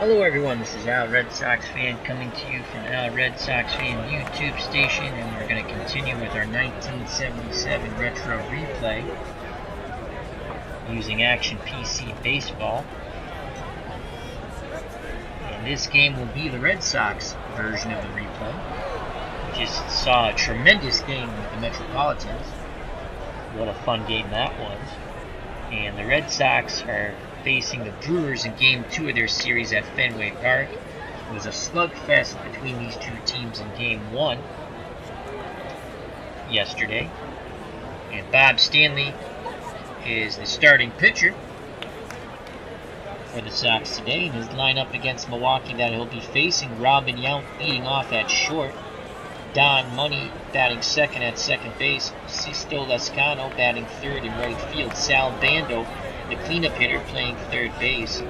Hello everyone, this is Al Red Sox Fan coming to you from Al Red Sox Fan YouTube station, and we're going to continue with our 1977 retro replay using Action PC Baseball. And this game will be the Red Sox version of the replay. We just saw a tremendous game with the Metropolitans. What a fun game that was. And the Red Sox are facing the Brewers in Game 2 of their series at Fenway Park. It was a slugfest between these two teams in Game 1 yesterday. And Bob Stanley is the starting pitcher for the Sox today. In his lineup against Milwaukee that he'll be facing, Robin Yount leading off at short, Don Money batting second at second base, Sisto Lescano batting third in right field, Sal Bando, the cleanup hitter, playing third base,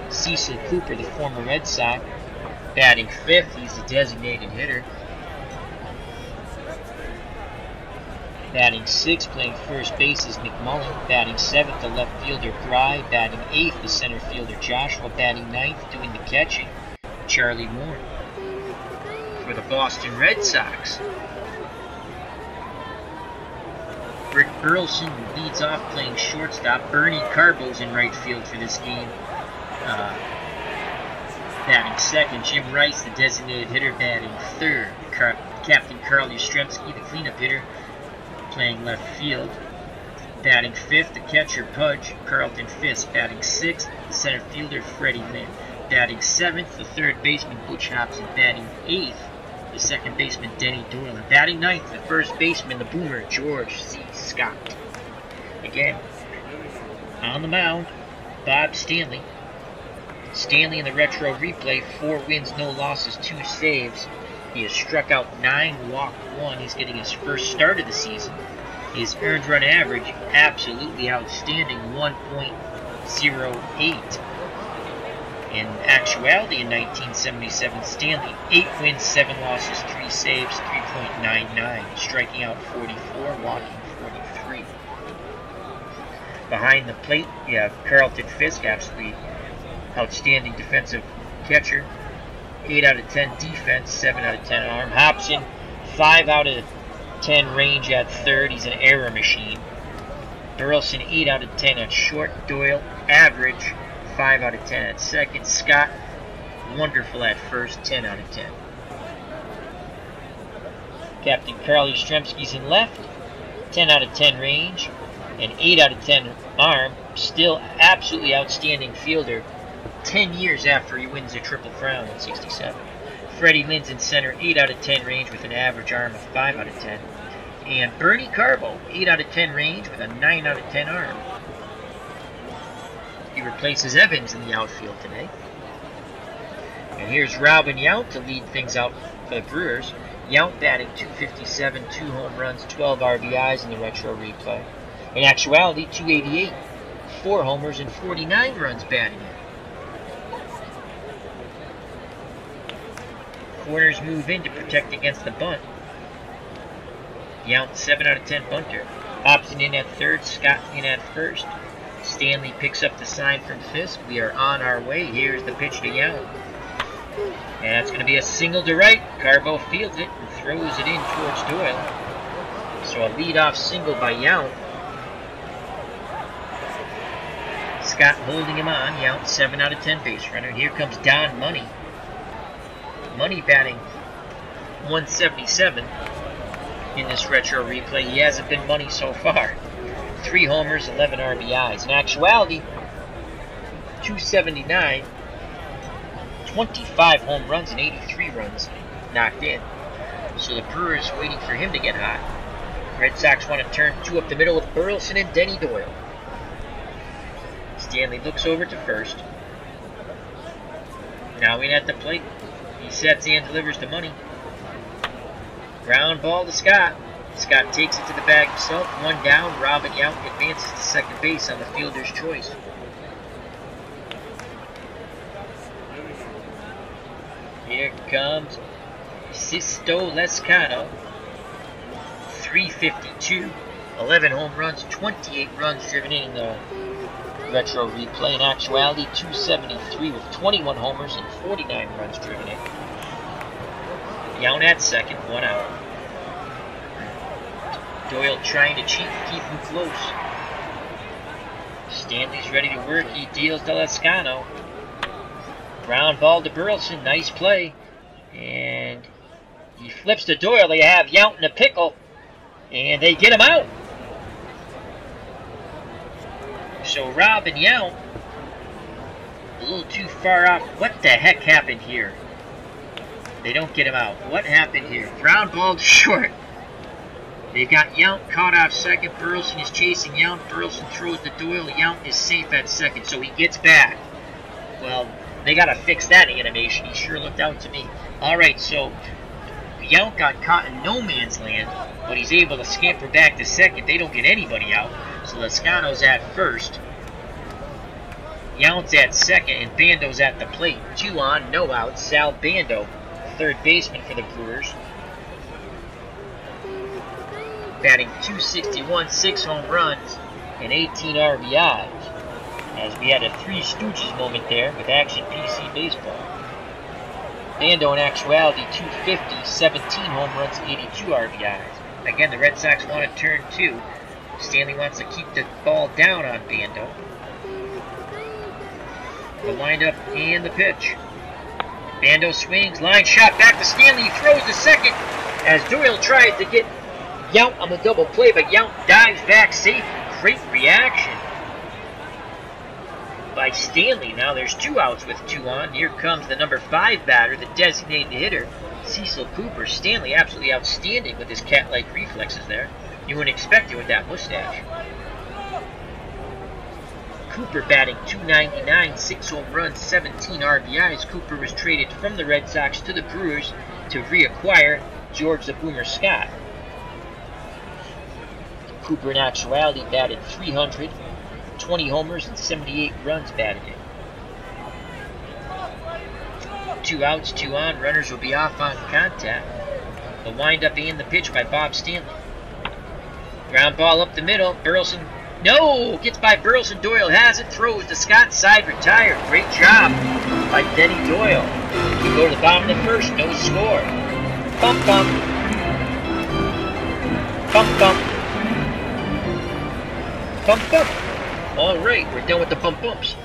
Cecil Cooper, the former Red Sox, batting fifth. He's the designated hitter. Batting sixth, playing first base, is McMullen. Batting seventh, the left fielder Gry. Batting eighth, the center fielder Joshua. Batting ninth, doing the catching, Charlie Moore. For the Boston Red Sox, Rick Burleson leads off playing shortstop. Bernie Carbo's in right field for this game, batting second. Jim Rice, the designated hitter, batting third. Captain Carl Yastrzemski, the cleanup hitter, playing left field. Batting fifth, the catcher Pudge, Carlton Fisk. Batting sixth, the center fielder Freddie Lynn. Batting seventh, the third baseman Butch Hobson. Batting eighth, the second baseman Denny Doyle. And batting ninth, the first baseman, the boomer, George C. Scott. Again, on the mound, Bob Stanley. Stanley in the retro replay, 4 wins, no losses, 2 saves. He has struck out 9, walked 1. He's getting his first start of the season. His earned run average, absolutely outstanding, 1.08. In actuality, in 1977, Stanley, 8 wins, 7 losses, 3 saves, 3.99, striking out 44, walking 43. Behind the plate, you have Carlton Fisk, absolutely outstanding defensive catcher, 8 out of 10 defense, 7 out of 10 arm. Hobson, 5 out of 10 range at third, he's an error machine. Burleson, 8 out of 10 at short. Doyle, average, 5 out of 10 at second. Scott, wonderful at first, 10 out of 10. Captain Carl Yastrzemski's in left, 10 out of 10 range, and 8 out of 10 arm. Still absolutely outstanding fielder, 10 years after he wins the Triple Crown in '67. Freddie Lynn's in center, 8 out of 10 range with an average arm of 5 out of 10. And Bernie Carbo, 8 out of 10 range with a 9 out of 10 arm. He replaces Evans in the outfield today. And here's Robin Yount to lead things out for the Brewers. Yount batting .257, 2 home runs, 12 RBIs in the retro replay. In actuality, .288, 4 homers and 49 runs batting in. Corners move in to protect against the bunt. Yount, 7 out of 10 bunter. Hobson in at third, Scott in at first. Stanley picks up the sign from Fisk. We are on our way. Here's the pitch to Yount. And that's going to be a single to right. Carbo fields it and throws it in towards Doyle. So a leadoff single by Yount. Scott holding him on. Yount, 7 out of 10 base runner. Here comes Don Money. Money batting .177 in this retro replay. He hasn't been Money so far. 3 homers, 11 RBIs. In actuality, .279, 25 home runs and 83 runs knocked in. So the Brewers waiting for him to get hot. Red Sox want to turn 2 up the middle with Burleson and Denny Doyle. Stanley looks over to first. Now in at the plate. He sets and delivers the Money. Ground ball to Scott. Scott takes it to the bag himself. 1 down. Robin Yount advances to second base on the fielder's choice. Here comes Sisto Lescano. .352, 11 home runs, 28 runs driven in the retro replay. In actuality, 273 with 21 homers and 49 runs driven in. Yount at second, 1 out. Doyle trying to cheat, keep him close. Stanley's ready to work. He deals to Lascano. Ground ball to Burleson. Nice play. And he flips to Doyle. They have Yount in a pickle. And they get him out. So Rob and Yount a little too far off. What the heck happened here? They don't get him out. What happened here? Ground ball to short. They've got Yount caught off second. Burleson is chasing Yount. Burleson throws to Doyle. Yount is safe at second, so he gets back. Well, they got to fix that animation. He sure looked out to me. All right, so Yount got caught in no man's land, but he's able to scamper back to second. They don't get anybody out. So Lascano's at first. Yount's at second, and Bando's at the plate. 2 on, no out. Sal Bando, third baseman for the Brewers. Batting .261, 6 home runs, and 18 RBIs. As we had a Three Stooges moment there with Action PC Baseball. Bando in actuality, .250, 17 home runs, 82 RBIs. Again, the Red Sox want to turn 2. Stanley wants to keep the ball down on Bando. The windup and the pitch. Bando swings, line shot back to Stanley. He throws to second as Doyle tries to get Yount on the double play, but Yount dives back safe. Great reaction by Stanley. Now there's 2 outs with 2 on. Here comes the number 5 batter, the designated hitter, Cecil Cooper. Stanley absolutely outstanding with his cat-like reflexes there. You wouldn't expect it with that mustache. Cooper batting .299, 6 home runs, 17 RBIs. Cooper was traded from the Red Sox to the Brewers to reacquire George the Boomer Scott. Cooper in actuality batted .300, 20 homers and 78 runs batted in. 2 outs, 2 on. Runners will be off on contact. The windup and the pitch by Bob Stanley. Ground ball up the middle. Burleson, no! Gets by Burleson. Doyle has it. Throws to Scott. Side retired. Great job by Denny Doyle. We go to the bottom of the first. No score. Bump, bump. Bump, bump. Bump, bump. All right, we're done with the bump bumps.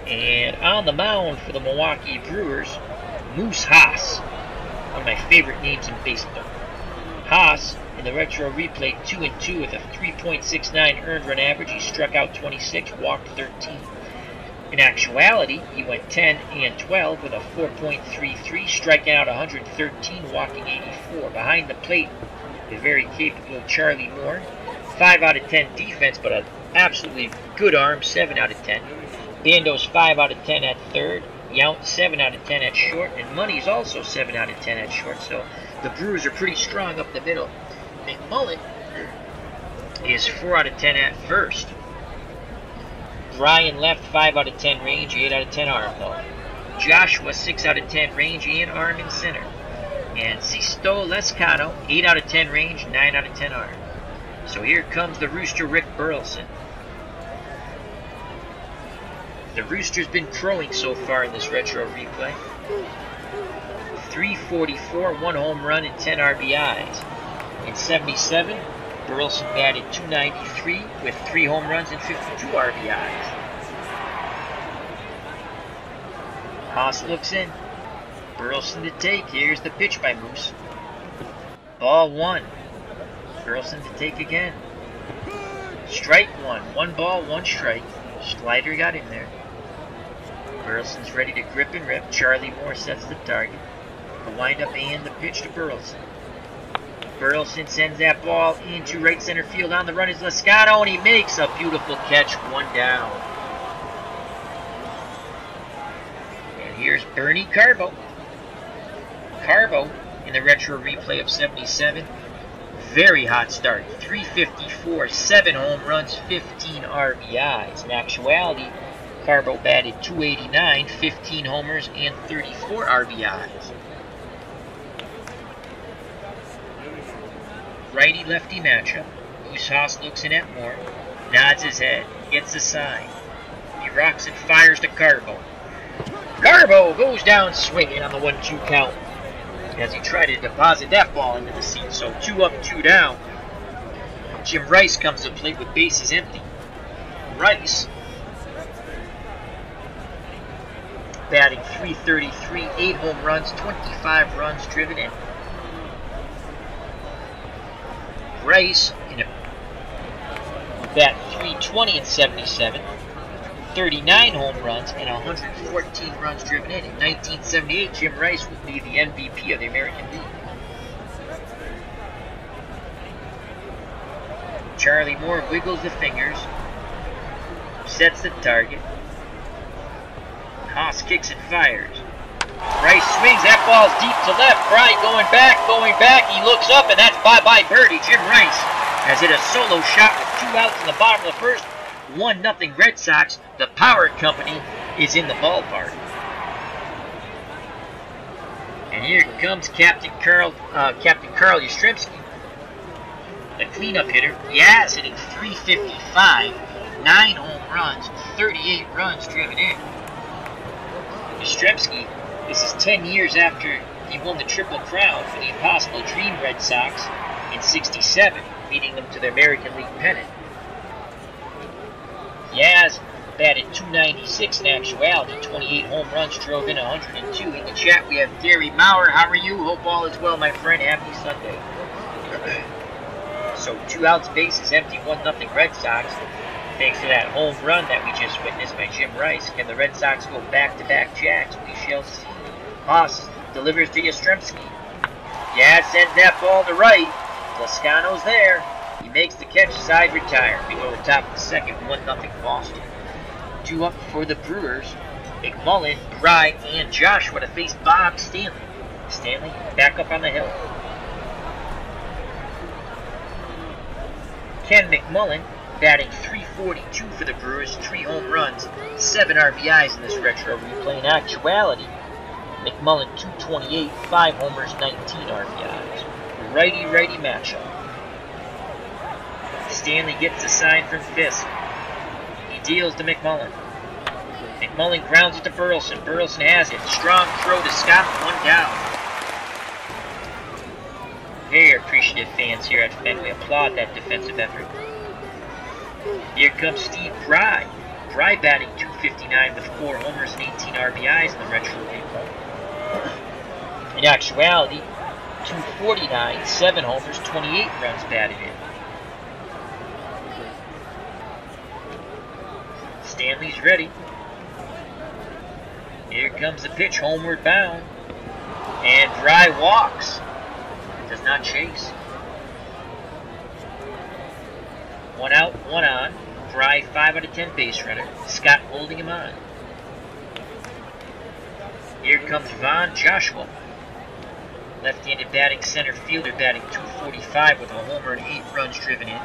And on the mound for the Milwaukee Brewers, Moose Haas. One of my favorite names in baseball. Haas, in the retro replay, 2-2 with a 3.69 earned run average. He struck out 26, walked 13. In actuality, he went 10-12 with a 4.33, striking out 113, walking 84. Behind the plate, the very capable Charlie Moore. 5 out of 10 defense, but an absolutely good arm, 7 out of 10. Bando's 5 out of 10 at third. Yount 7 out of 10 at short, and Money's also 7 out of 10 at short. So the Brewers are pretty strong up the middle. McMullen is 4 out of 10 at first. Brian left 5 out of 10 range, 8 out of 10 arm though. Joshua 6 out of 10 range and arm in center. And Sisto Lascano 8 out of 10 range, 9 out of 10 arm. So here comes the Rooster, Rick Burleson. The Rooster's been crowing so far in this retro replay. 344, 1 home run and 10 RBIs. In 77, Burleson batted .293 with 3 home runs and 52 RBIs. Haas looks in. Burleson to take. Here's the pitch by Moose. Ball 1. Burleson to take again. Strike 1. 1 ball, 1 strike. Slider got in there. Burleson's ready to grip and rip. Charlie Moore sets the target. The windup and the pitch to Burleson. Burleson sends that ball into right center field. On the run is Lascano, and he makes a beautiful catch. 1 down. And here's Bernie Carbo. Carbo in the retro replay of 77. Very hot start. 354, 7 home runs, 15 RBIs. In actuality, Carbo batted .289, 15 homers, and 34 RBIs. Righty-lefty matchup. Moose Haas looks in at Moore, nods his head, gets a sign. rocks and fires to Garbo. Garbo goes down swinging on the 1-2 count as he tried to deposit that ball into the seat. So 2 up, 2 down. Jim Rice comes to the plate with bases empty. Rice batting .333, 8 home runs, 25 runs driven in. Rice in a bat .320 in 77, 39 home runs, and 114 runs driven in. In 1978, Jim Rice would be the MVP of the American League. Charlie Moore wiggles the fingers, sets the target. Haas kicks and fires. Rice swings, that ball's deep to left. Fry going back. He looks up, and that's bye-bye birdie. Jim Rice has hit a solo shot with 2 outs in the bottom of the first. 1-0 Red Sox. The power company is in the ballpark. And here comes Captain Carl Yastrzemski, the cleanup hitter. Yes, hitting .355, 9 home runs, 38 runs driven in. Yastrzemski, this is 10 years after he won the Triple Crown for the Impossible Dream Red Sox in '67, leading them to the American League pennant. Yaz batted .296 in actuality, 28 home runs, drove in 102. In the chat we have Gary Maurer. How are you? Hope all is well, my friend. Happy Sunday. So 2 outs, bases empty, 1-0 Red Sox. Thanks to that home run that we just witnessed by Jim Rice. Can the Red Sox go back-to-back jacks? We shall see. Haas delivers to Yastrzemski. Yaz sends that ball to right. Lascano's there. He makes the catch, side retire. We go to the top of the second, 1-0 Boston. 2 up for the Brewers. McMullen, Bry, and Joshua to face Bob Stanley. Stanley back up on the hill. Ken McMullen batting .342 for the Brewers, 3 home runs, 7 RBIs in this retro replay. In actuality, McMullen .228, 5 homers, 19 RBIs. Righty-righty matchup. Stanley gets the sign from Fisk. He deals to McMullen. McMullen grounds it to Burleson. Burleson has it. Strong throw to Scott, 1 down. Very appreciative fans here at Fenway applaud that defensive effort. Here comes Steve Bry. Bry batting .259 with 4 homers and 18 RBIs in the retro replay. In actuality, .249, 7 homers, 28 runs batted in. Stanley's ready. Here comes the pitch, homeward bound. And Bry walks. Does not chase. 1 out, 1 on. Bry 5 out of 10 base runner. Scott holding him on. Here comes Von Joshua. Left-handed batting center fielder, batting .245 with a homer and 8 runs driven in.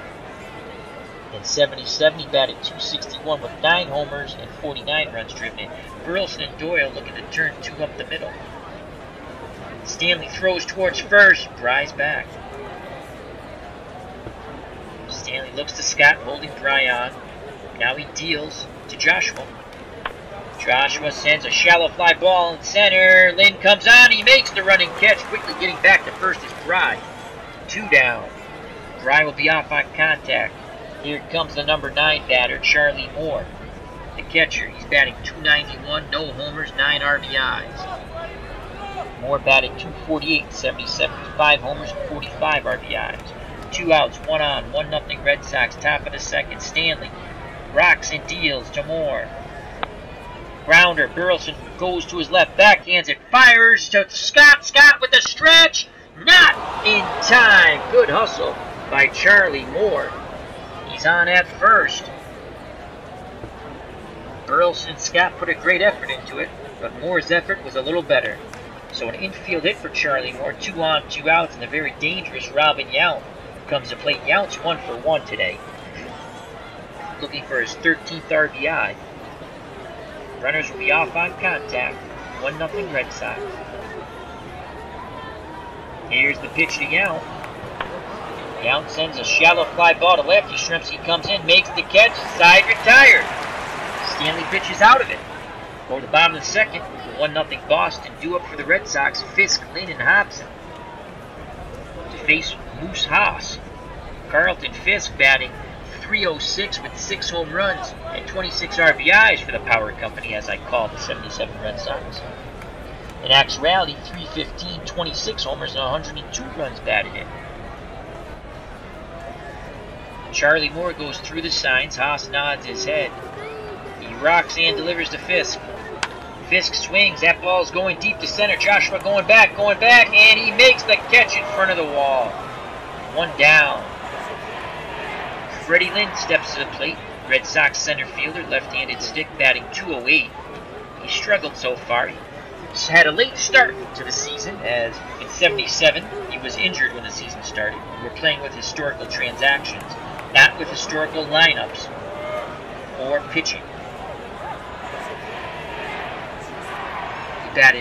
In 77, he batted .261 with 9 homers and 49 runs driven in. Burleson and Doyle looking to turn 2 up the middle. Stanley throws towards first. Bry's back. Stanley looks to Scott, holding Bry on. Now he deals to Joshua. Joshua sends a shallow fly ball in center. Lynn comes on. He makes the running catch. Quickly getting back to first is Bry. 2 down. Bry will be off on contact. Here comes the number 9 batter, Charlie Moore. The catcher, he's batting .291, no homers, 9 RBIs. Moore batting .248, 77, 5 homers, 45 RBIs. 2 outs, 1 on, 1-0 Red Sox, top of the second. Stanley rocks and deals to Moore. Grounder, Burleson goes to his left, backhands it, fires to Scott. Scott with the stretch, not in time. Good hustle by Charlie Moore. He's on at first. Burleson and Scott put a great effort into it, but Moore's effort was a little better. So an infield hit for Charlie Moore, 2 on, 2 outs, and the very dangerous Robin Yount comes to plate. Yount's 1 for 1 today, looking for his 13th RBI. Runners will be off on contact. 1-0 Red Sox. Here's the pitch to Yount. Yount sends a shallow fly ball to left. Yastrzemski comes in, makes the catch, side retired. Stanley pitches out of it. Go to the bottom of the second. 1-0 Boston. Due up for the Red Sox. Fisk, Lynn, and Hobson to face Moose Haas. Carlton Fisk batting .306 with 6 home runs and 26 RBIs for the power company, as I call the 77 Red Sox. In actuality, .315, 26 homers, and 102 runs batted in. Charlie Moore goes through the signs. Haas nods his head. He rocks and delivers to Fisk. Fisk swings. That ball's going deep to center. Joshua going back, and he makes the catch in front of the wall. 1 down. Freddie Lynn steps to the plate. Red Sox center fielder, left-handed stick, batting .208. He struggled so far. He's had a late start to the season, as in '77 he was injured when the season started. We're playing with historical transactions, not with historical lineups or pitching.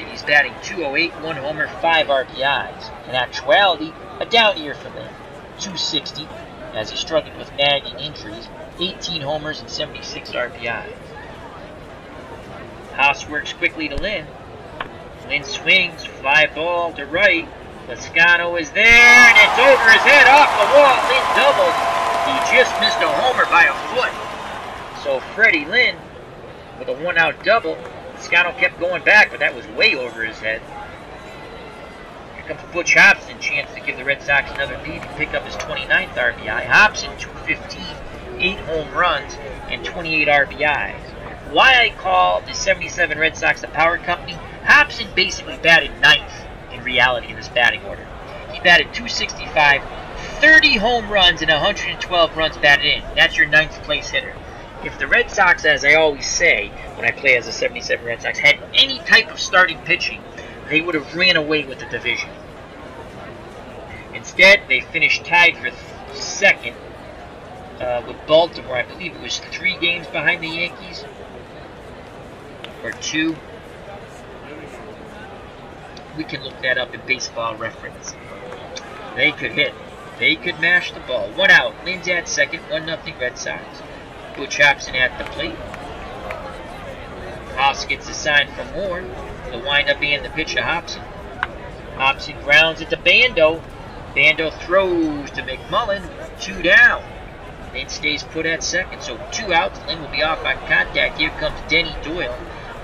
He's batting .208, 1 homer, 5 RBIs. In actuality, a down year for Lynn. .260, as he struggled with nagging injuries, 18 homers and 76 RBIs. Haas works quickly to Lynn. Lynn swings, fly ball to right. Lascano is there, and it's over his head, off the wall. Lynn doubled. He just missed a homer by a foot. So Freddie Lynn with a 1-out double. Lascano kept going back, but that was way over his head. Here comes Butch Hobson, chance to give the Red Sox another lead and pick up his 29th RBI. Hobson, .215, 8 home runs, and 28 RBIs. Why I call the 77 Red Sox the power company? Hobson basically batted 9th in reality in this batting order. He batted .265, 30 home runs, and 112 runs batted in. That's your 9th place hitter. If the Red Sox, as I always say when I play as a 77 Red Sox, had any type of starting pitching, they would have ran away with the division. Instead, they finished tied for second with Baltimore. I believe it was 3 games behind the Yankees, or 2. We can look that up in Baseball Reference. They could hit. They could mash the ball. 1 out. Lynn's at second. 1-0 Red Sox. Butch Hobson at the plate. Haas gets a sign from Moore. The windup and the pitch to Hobson. Hobson grounds it to Bando. Bando throws to McMullen. 2 down. Lynn stays put at second, so 2 outs. Lynn will be off on contact. Here comes Denny Doyle.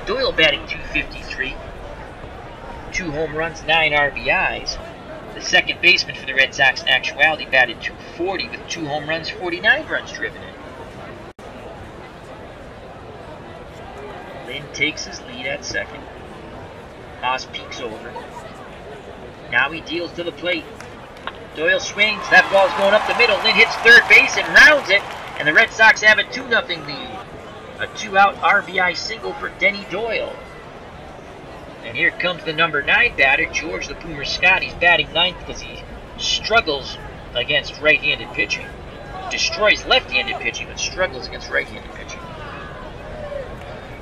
Doyle batting .253. 2 home runs, 9 RBIs. The second baseman for the Red Sox in actuality batted .240 with 2 home runs, 49 runs driven in. Lynn takes his lead at second. Haas peeks over. Now he deals to the plate. Doyle swings. That ball's going up the middle. Lynn hits third base and rounds it. And the Red Sox have a 2-0 lead. A 2-out RBI single for Denny Doyle. And here comes the number 9 batter, George the Boomer Scott. He's batting 9th because he struggles against right-handed pitching. Destroys left-handed pitching, but struggles against right-handed pitching.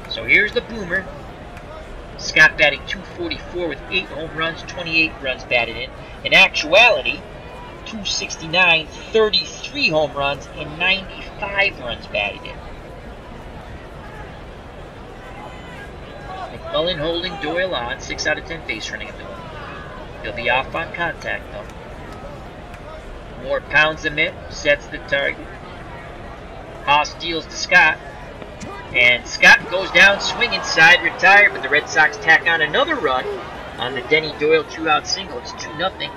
So here's the Boomer. Scott batting .244 with 8 home runs, 28 runs batted in. In actuality, .269, 33 home runs, and 95 runs batted in. McMullen holding Doyle on, 6 out of 10 base running ability. He'll be off on contact though. Moore pounds the mitt, sets the target. Haas deals to Scott. And Scott goes down swinging, side retired, but the Red Sox tack on another run on the Denny Doyle 2-out single. It's 2-0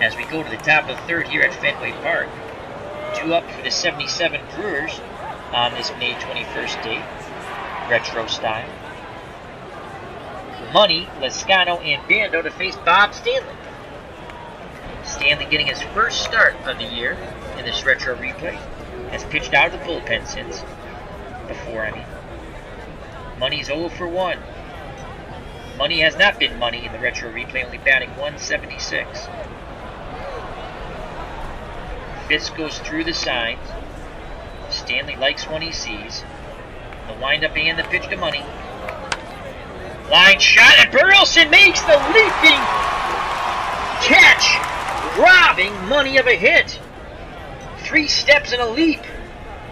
as we go to the top of the third here at Fenway Park. 2 up for the 77 Brewers on this May 21st date, retro style. Money, Lascano, and Bando to face Bob Stanley. Stanley getting his first start of the year in this retro replay. Has pitched out of the bullpen since. Money's 0 for 1. Money has not been money in the retro replay, only batting .176. Fisk goes through the signs. Stanley likes one he sees. The windup and the pitch to Money. Line shot, and Burleson makes the leaping catch, robbing Money of a hit. 3 steps and a leap.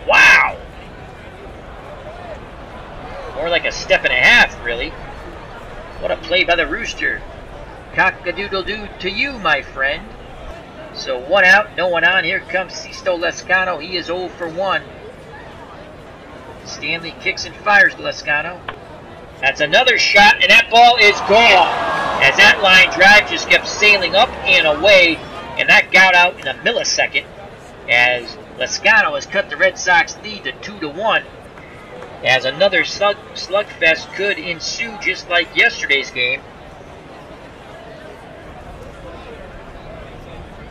Wow. More like a step and a half, really. What a play by the Rooster. Cock-a-doodle-doo to you, my friend. So 1 out, no one on. Here comes Sisto Lescano. He is 0 for 1. Stanley kicks and fires to Lescano. That's another shot, and that ball is gone. As that line drive just kept sailing up and away, and that got out in a millisecond. As Lescano has cut the Red Sox lead to 2-1. As another slugfest could ensue just like yesterday's game.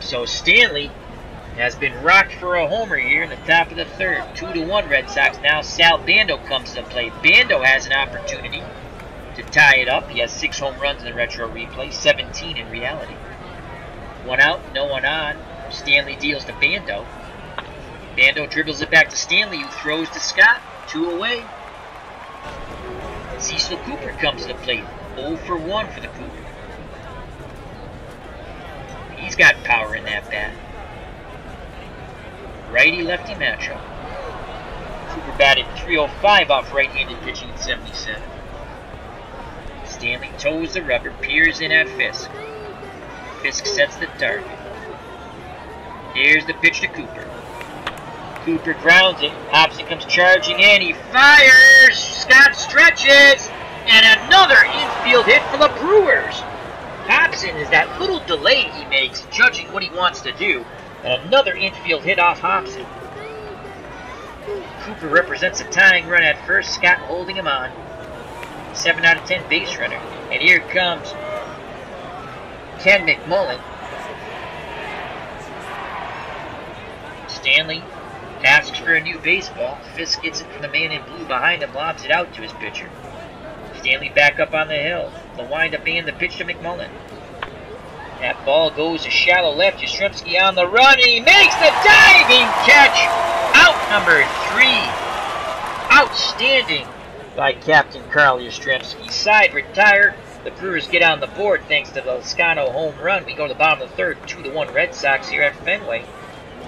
So Stanley has been rocked for a homer here in the top of the third. 2-1 Red Sox. Now Sal Bando comes to play. Bando has an opportunity to tie it up. He has 6 home runs in the retro replay, 17 in reality. 1 out, no one on. Stanley deals to Bando. Bando dribbles it back to Stanley, who throws to Scott. 2 away. Cecil Cooper comes to play. 0 for 1 for the Cooper. He's got power in that bat. Righty-lefty matchup. Cooper batted .305 off right-handed pitching in 77. Stanley toes the rubber, peers in at Fisk. Fisk sets the target. Here's the pitch to Cooper. Cooper grounds it. Hobson comes charging in. He fires. Scott stretches. And another infield hit for the Brewers. Hobson is that little delay he makes, judging what he wants to do. And another infield hit off Hobson. Cooper represents a tying run at first. Scott holding him on. 7 out of 10 base runner. And here comes Ken McMullen. Stanley asks for a new baseball. Fisk gets it from the man in blue behind him, lobs it out to his pitcher. Stanley back up on the hill. The windup and the pitch to McMullen. That ball goes to shallow left. Yastrzemski on the run, and he makes the diving catch. Out number 3. Outstanding by Captain Carl Yastrzemski. Side retire. The Brewers get on the board thanks to the Lescano home run. We go to the bottom of the third. 2-1 Red Sox here at Fenway.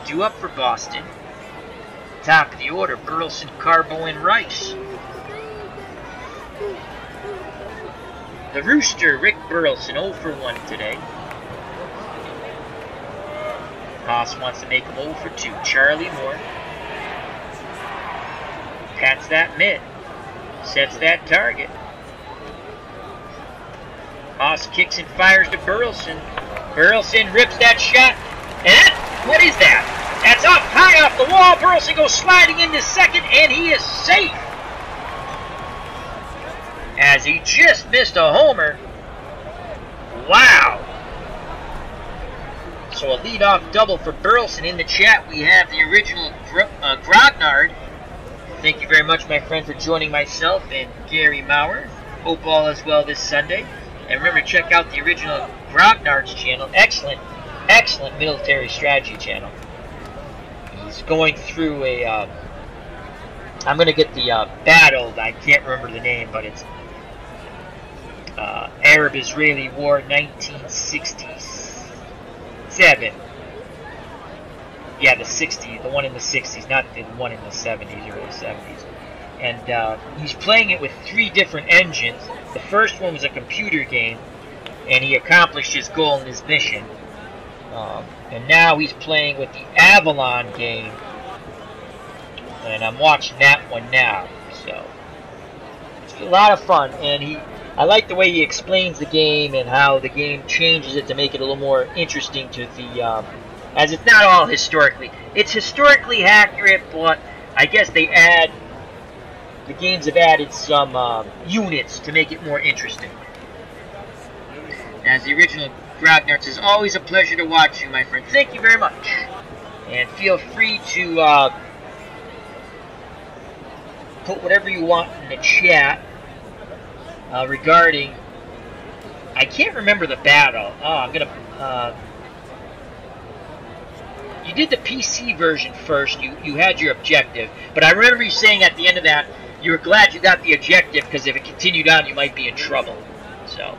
2 up for Boston. Top of the order, Burleson, Carbo, and Rice. The Rooster, Rick Burleson, 0 for 1 today. Haas wants to make him 0 for 2. Charlie Moore pats that mitt, sets that target. Haas kicks and fires to Burleson. Burleson rips that shot. And what is that? That's up high off the wall. Burleson goes sliding into second, and he is safe. As he just missed a homer. Wow. So a leadoff double for Burleson. In the chat, we have the original Grognard. Thank you very much, my friend, for joining myself and Gary Maurer. Hope all is well this Sunday. And remember to check out the original Grognard's channel. Excellent, excellent military strategy channel. He's going through a... I'm going to get the battle. I can't remember the name, but it's Arab-Israeli War 1967. Yeah, the 60s, the one in the 60s, not the one in the 70s, early 70s. And he's playing it with 3 different engines. The first one was a computer game, and he accomplished his goal and his mission. And now he's playing with the Avalon game, and I'm watching that one now. So it's a lot of fun, and I like the way he explains the game and how the game changes it to make it a little more interesting to the, as it's not all historically. It's historically accurate, but I guess the games have added some units to make it more interesting. As the original Grognard says, always a pleasure to watch you, my friend. Thank you very much. And feel free to put whatever you want in the chat regarding... I can't remember the battle. Oh, I'm going to... you did the PC version first. You had your objective. But I remember you saying at the end of that, you were glad you got the objective because if it continued on, you might be in trouble. So,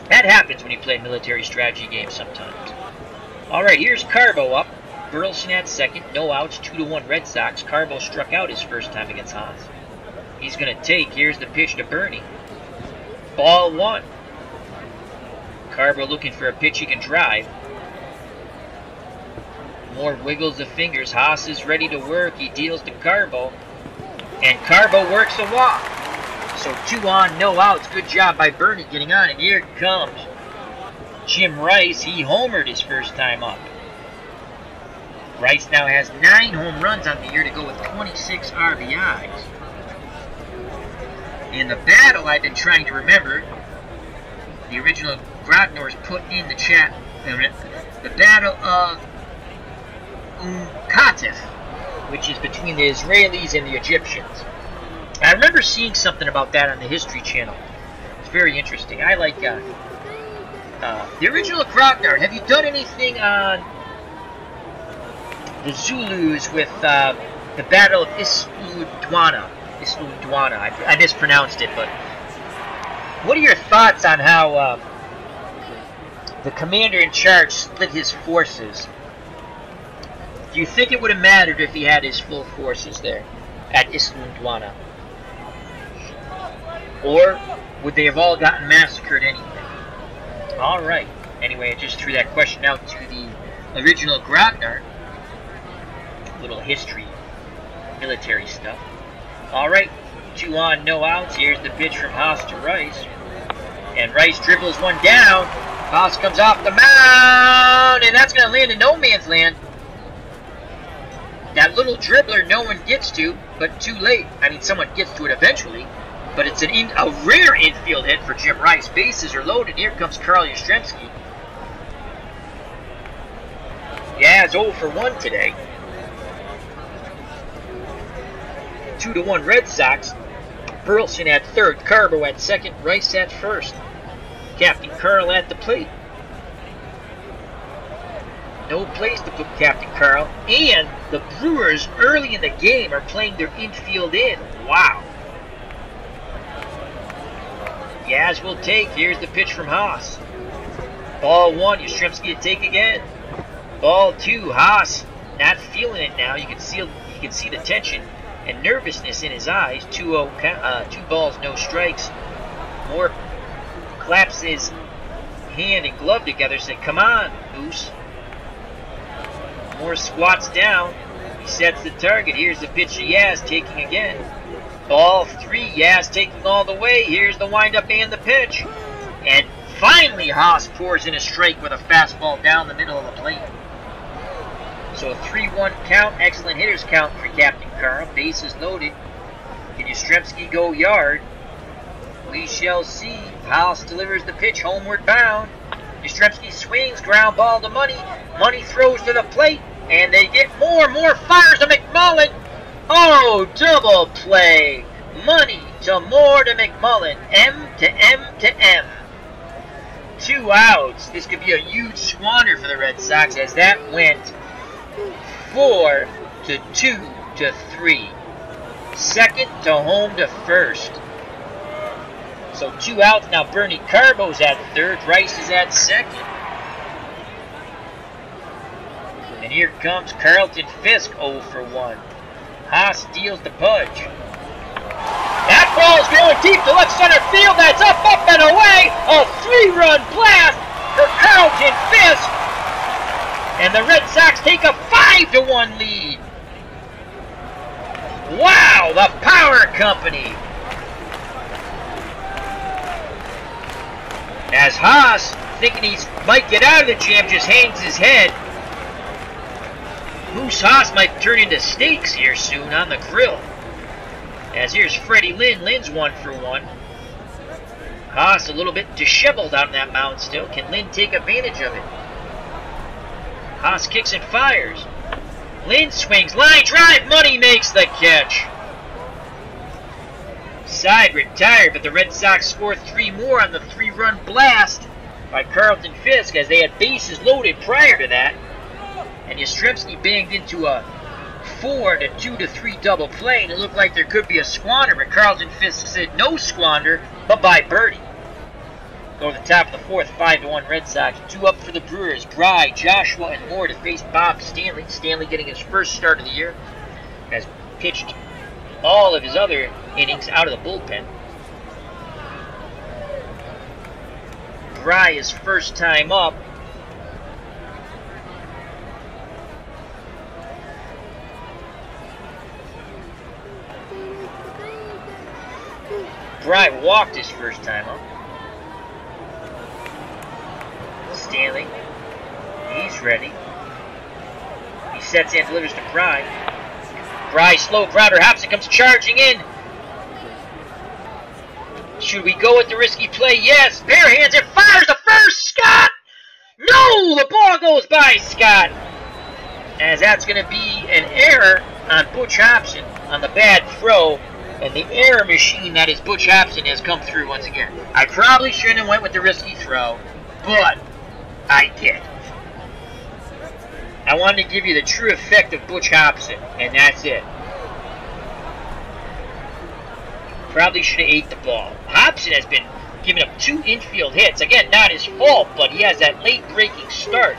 that happens when you play military strategy games sometimes. Alright, here's Carbo up. Burleson at second. No outs. 2-1 Red Sox. Carbo struck out his first time against Haas. He's going to take. Here's the pitch to Bernie. Ball 1. Carbo looking for a pitch he can drive. More wiggles of fingers. Haas is ready to work. He deals to Carbo. And Carbo works a walk. So 2 on, no outs. Good job by Bernie getting on. And here comes Jim Rice. He homered his first time up. Rice now has 9 home runs on the year to go with 26 RBIs. In the battle, I've been trying to remember, the original Grotnor's put in the chat, the Battle of Katif, which is between the Israelis and the Egyptians. I remember seeing something about that on the History Channel. It's very interesting. I like the original Grotnor. Have you done anything on the Zulus with the Battle of Islu-Dwana? I mispronounced it, but what are your thoughts on how the commander in charge split his forces? Do you think it would have mattered if he had his full forces there at Islu-Dwana? Or would they have all gotten massacred anyway? Alright, anyway, I just threw that question out to the original Grotnar. Little history, military stuff. Alright, 2 on, no outs. Here's the pitch from Haas to Rice. And Rice dribbles one down. Haas comes off the mound, and that's going to land in no man's land. That little dribbler no one gets to, but too late. I mean, someone gets to it eventually, but it's a rare infield hit for Jim Rice. Bases are loaded. Here comes Carl Yastrzemski. Yeah, it's 0 for 1 today. 2-1 Red Sox. Burleson at third, Carbo at second, Rice at first. Captain Carl at the plate. No place to put Captain Carl. And the Brewers early in the game are playing their infield in. Wow. Yaz will take. Here's the pitch from Haas. Ball 1, Yastrzemski to take again. Ball 2, Haas not feeling it now. You can see the tension and nervousness in his eyes. 2-0, 2 balls, no strikes. Moore claps his hand and glove together, said, "Come on, Moose." Moore squats down. He sets the target. Here's the pitch to Yaz, taking again. Ball 3, Yaz taking all the way. Here's the windup and the pitch. And finally, Haas pours in a strike with a fastball down the middle of the plate. So a 3-1 count, excellent hitter's count for Captain Carl. Bases loaded. Can Yastrzemski go yard? We shall see. Haas delivers the pitch, homeward bound. Yastrzemski swings, ground ball to Money. Money throws to the plate, and they get more. More fires to McMullen. Oh, double play. Money to Moore to McMullen. M to M to M. 2 outs. This could be a huge squander for the Red Sox as that went 4 to 2 to 3. Second to home to first. So 2 outs. Now Bernie Carbo's at third. Rice is at second. And here comes Carlton Fisk, 0 for 1. Haas deals to Pudge. That ball's going deep to left center field. That's up and away. A 3-run blast for Carlton Fisk. And the Red Sox take a 5-1 lead. Wow, the power company. As Haas, thinking he might get out of the jam, just hangs his head. Moose Haas might turn into steaks here soon on the grill. As here's Freddie Lynn. Lynn's 1 for 1. Haas a little bit disheveled on that mound still. Can Lynn take advantage of it? Haas kicks and fires. Lynn swings. Line drive. Money makes the catch. Side retired, but the Red Sox score 3 more on the 3-run blast by Carlton Fisk as they had bases loaded prior to that. And Yastrzemski banged into a 4 to 2 to 3 double play, and it looked like there could be a squander, but Carlton Fisk said no squander, but by birdie. Go to the top of the 4th, 5-1 Red Sox. 2 up for the Brewers. Bry, Joshua, and Moore to face Bob Stanley. Stanley getting his first start of the year. Has pitched all of his other innings out of the bullpen. Bry is first time up. Bry walked his first time up. Stanley, he's ready. He sets in, delivers to Bry. Bry, slow grounder, Hobson comes charging in. Should we go with the risky play? Yes, bare hands, it fires the first, Scott! No, the ball goes by Scott. As that's going to be an error on Butch Hobson on the bad throw. And the error machine that is Butch Hobson has come through once again. I probably shouldn't have went with the risky throw, but I did. I wanted to give you the true effect of Butch Hobson, and that's it. Probably should have ate the ball. Hobson has been giving up 2 infield hits. Again, not his fault, but he has that late breaking start.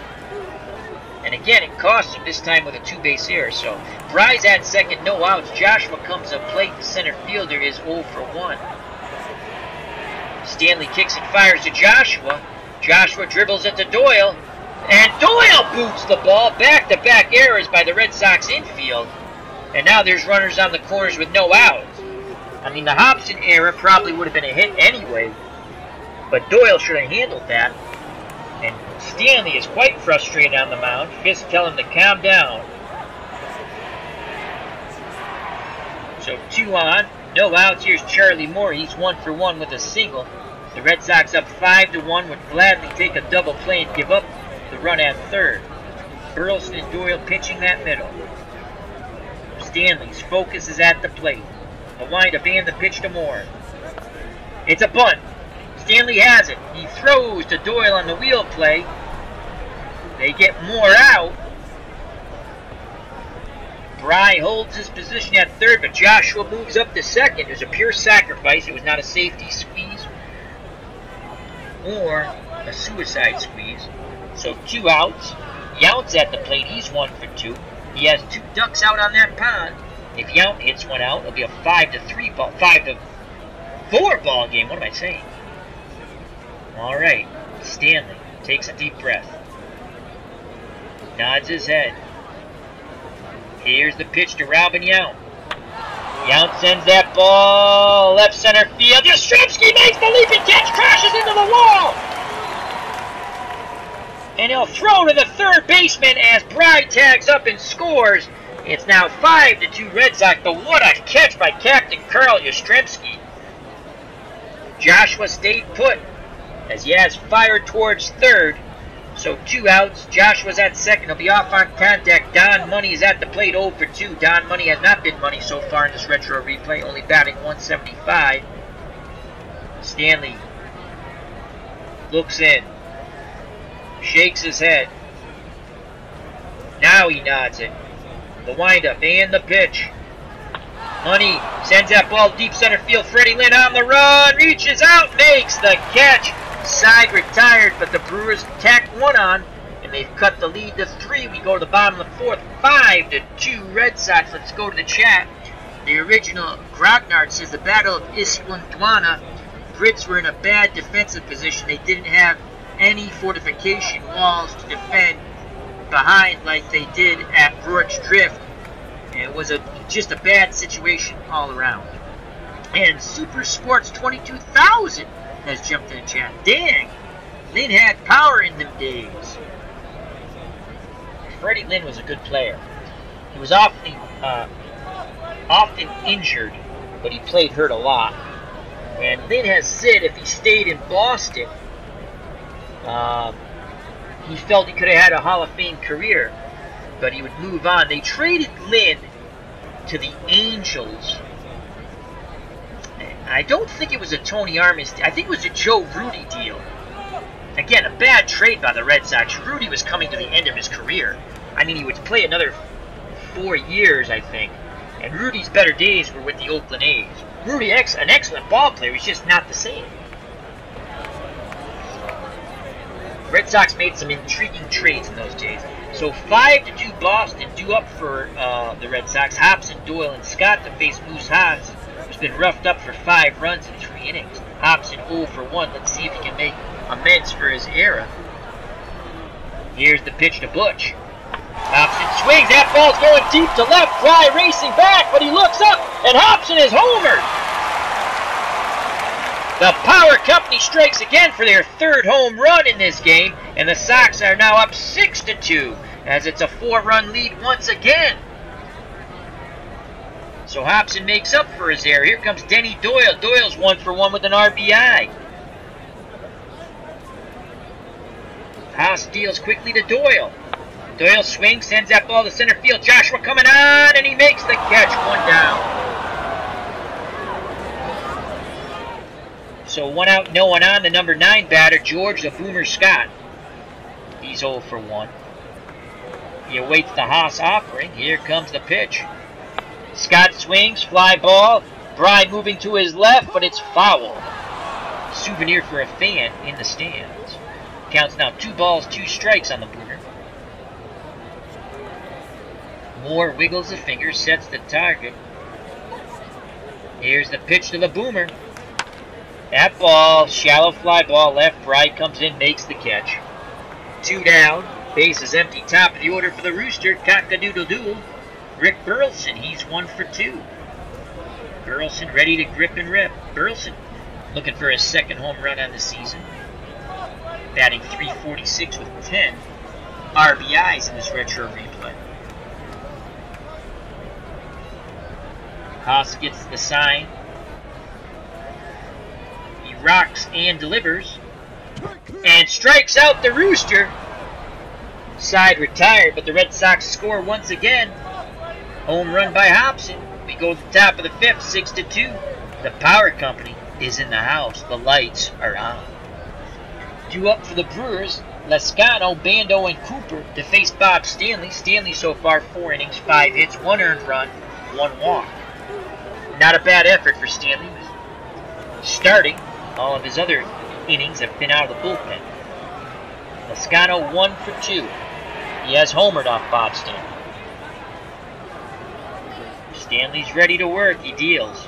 And again, it cost him this time with a 2-base error. So Bry's at second, no outs. Joshua comes up plate. The center fielder is 0 for 1. Stanley kicks and fires to Joshua. Joshua dribbles it to Doyle. And Doyle boots the ball. Back-to-back errors by the Red Sox infield. And now there's runners on the corners with no outs. I mean, the Hobson error probably would have been a hit anyway. But Doyle should have handled that. And Stanley is quite frustrated on the mound. Fisk telling him to calm down. So 2 on, no outs. Here's Charlie Moore. He's 1 for 1 with a single. The Red Sox up 5-1. Would gladly take a double play and give up the run at third. Burleson and Doyle pitching that middle. Stanley's focus is at the plate. The windup and the pitch to Moore. It's a bunt. Stanley has it. He throws to Doyle on the wheel play. They get Moore out. Bry holds his position at third, but Joshua moves up to second. It was a pure sacrifice. It was not a safety squeeze or a suicide squeeze. So 2 outs. Yount's at the plate. He's 1 for 2. He has 2 ducks out on that pond. If Yount hits one out, it'll be a 5-4 ball game. What am I saying? All right. Stanley takes a deep breath. Nods his head. Here's the pitch to Robin Yount. Yount sends that ball left center field. Yastrzemski makes the leaping catch, crashes into the wall. And he'll throw to the third baseman as Bry tags up and scores. It's now 5-2 Red Sox, but what a catch by Captain Carl Yastrzemski. Joshua stayed put as Yaz fired towards third. So 2 outs. Joshua's at second. He'll be off on contact. Don Money is at the plate 0 for 2. Don Money has not been money so far in this retro replay, only batting 175. Stanley looks in. Shakes his head. Now he nods it. The windup and the pitch. Money sends that ball deep center field. Freddie Lynn on the run. Reaches out. Makes the catch. Side retired, but the Brewers tack 1 on, and they've cut the lead to 3. We go to the bottom of the 4th. 5-2 Red Sox. Let's go to the chat. The original Grognard says the Battle of Islandwana. Brits were in a bad defensive position. They didn't have any fortification walls to defend behind like they did at Rorke's Drift. And it was just a bad situation all around. And Super Sports 22,000 has jumped in the chat. Dang! Lynn had power in them days. Freddie Lynn was a good player. He was often injured, but he played hurt a lot. And Lynn has said if he stayed in Boston, he felt he could have had a Hall of Fame career, but he would move on. They traded Lynn to the Angels. I don't think it was a Tony Armas. I think it was a Joe Rudy deal. Again, a bad trade by the Red Sox. Rudy was coming to the end of his career. I mean, he would play another 4 years, I think. And Rudy's better days were with the Oakland A's. Rudy, an excellent ball player, he's just not the same. Red Sox made some intriguing trades in those days. So 5-2 Boston due up for the Red Sox. Hobson, Doyle, and Scott to face Moose Haas, who's been roughed up for 5 runs in 3 innings. Hobson 0 for 1. Let's see if he can make amends for his error. Here's the pitch to Butch. Hobson swings. That ball's going deep to left. Fry racing back, but he looks up, and Hobson is homered. The Power Company strikes again for their 3rd home run in this game, and the Sox are now up 6-2 as it's a 4-run lead once again. So Hobson makes up for his error. Here comes Denny Doyle. Doyle's 1 for 1 with an RBI. Haas deals quickly to Doyle. Doyle swings, sends that ball to center field. Joshua coming on, and he makes the catch. 1 down. So 1 out, no one on. The number 9 batter, George the Boomer Scott. He's 0 for 1. He awaits the Haas offering. Here comes the pitch. Scott swings, fly ball. Bry moving to his left, but it's foul. Souvenir for a fan in the stands. Counts now 2 balls, 2 strikes on the Boomer. Moore wiggles the finger, sets the target. Here's the pitch to the Boomer. That ball, shallow fly ball left, Bry comes in, makes the catch. 2 down, base is empty, top of the order for the Rooster, cock-a-doodle-doo. Rick Burleson, he's 1 for 2. Burleson ready to grip and rip. Burleson looking for his 2nd home run on the season. Batting .346 with 10 RBIs in this retro replay. Haas gets the sign. He rocks and delivers. And strikes out the Rooster. Side retired, but the Red Sox score once again. Home run by Hobson. We go to the top of the 5th, 6-2. The Power Company is in the house. The lights are on. Due up for the Brewers, Lascano, Bando, and Cooper to face Bob Stanley. Stanley so far 4 innings, 5 hits, 1 earned run, 1 walk. Not a bad effort for Stanley. Starting, all of his other innings have been out of the bullpen. Lascano 1 for 2. He has homered off Bob Stanley. Stanley's ready to work. He deals.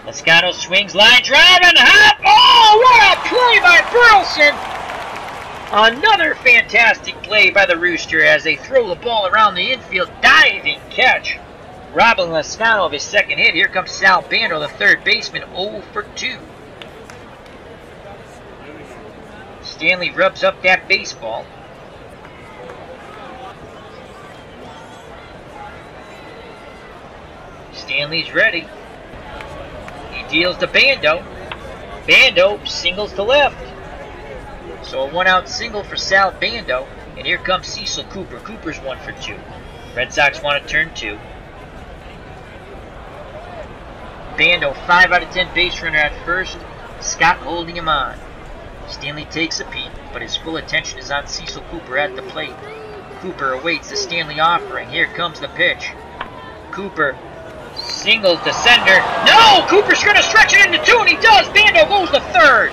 Lascano swings, line drive, and hop! Oh, what a play by Burleson! Another fantastic play by the Rooster as they throw the ball around the infield. Diving catch. Robbing Lascano of his 2nd hit. Here comes Sal Bando, the 3rd baseman, 0 for 2. Stanley rubs up that baseball. Stanley's ready. He deals to Bando. Bando singles to left. So a 1-out single for Sal Bando. And here comes Cecil Cooper. Cooper's 1 for 2. Red Sox want to turn 2. Bando, 5 out of 10 base runner at first. Scott holding him on. Stanley takes a peek, but his full attention is on Cecil Cooper at the plate. Cooper awaits the Stanley offering. Here comes the pitch. Cooper singles to center. No! Cooper's going to stretch it into 2, and he does! Bando goes to 3rd.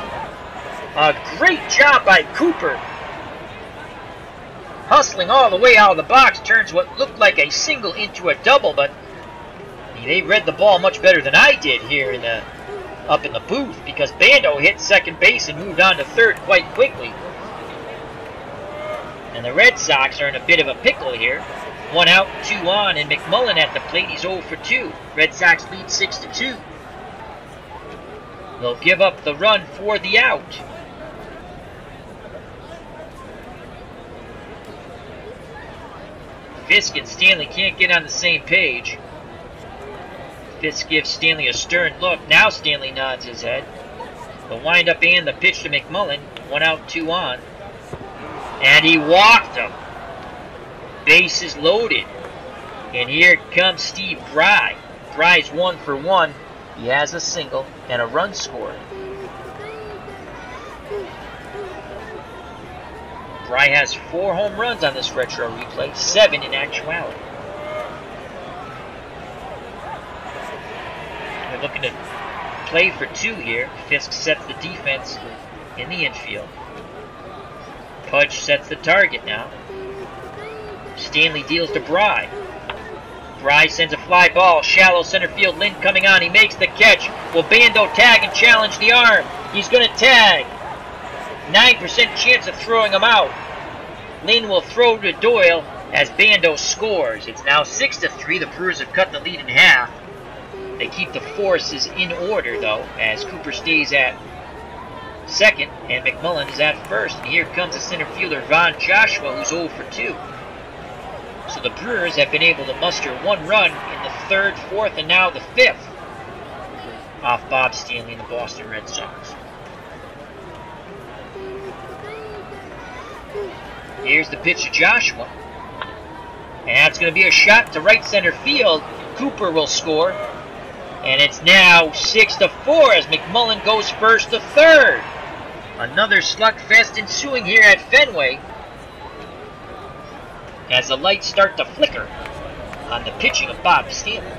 A great job by Cooper. Hustling all the way out of the box, turns what looked like a single into a double, but they read the ball much better than I did here up in the booth, because Bando hit 2nd base and moved on to 3rd quite quickly. And the Red Sox are in a bit of a pickle here. 1 out, 2 on, and McMullen at the plate. He's 0 for 2. Red Sox lead 6-2. They'll give up the run for the out. Fisk and Stanley can't get on the same page. Fisk gives Stanley a stern look. Now Stanley nods his head. The windup and the pitch to McMullen. 1 out, 2 on. And he walked him. Bases loaded. And here comes Steve Bry. Bry's 1 for 1. He has a single and a run scored. Bry has 4 home runs on this retro replay, 7 in actuality. They're looking to play for 2 here. Fisk sets the defense in the infield. Pudge sets the target now. Stanley deals to Bry. Bry sends a fly ball. Shallow center field. Lynn coming on. He makes the catch. Will Bando tag and challenge the arm? He's going to tag. 9% chance of throwing him out. Lynn will throw to Doyle as Bando scores. It's now 6-3. The Brewers have cut the lead in half. They keep the forces in order, though, as Cooper stays at second and McMullen is at first. And here comes the center fielder, Von Joshua, who's 0 for 2. So the Brewers have been able to muster 1 run in the 3rd, 4th, and now the 5th off Bob Stanley and the Boston Red Sox. Here's the pitch to Joshua. And that's going to be a shot to right center field. Cooper will score. And it's now 6-4 as McMullen goes first to third. Another slugfest ensuing here at Fenway as the lights start to flicker on the pitching of Bob Stanley.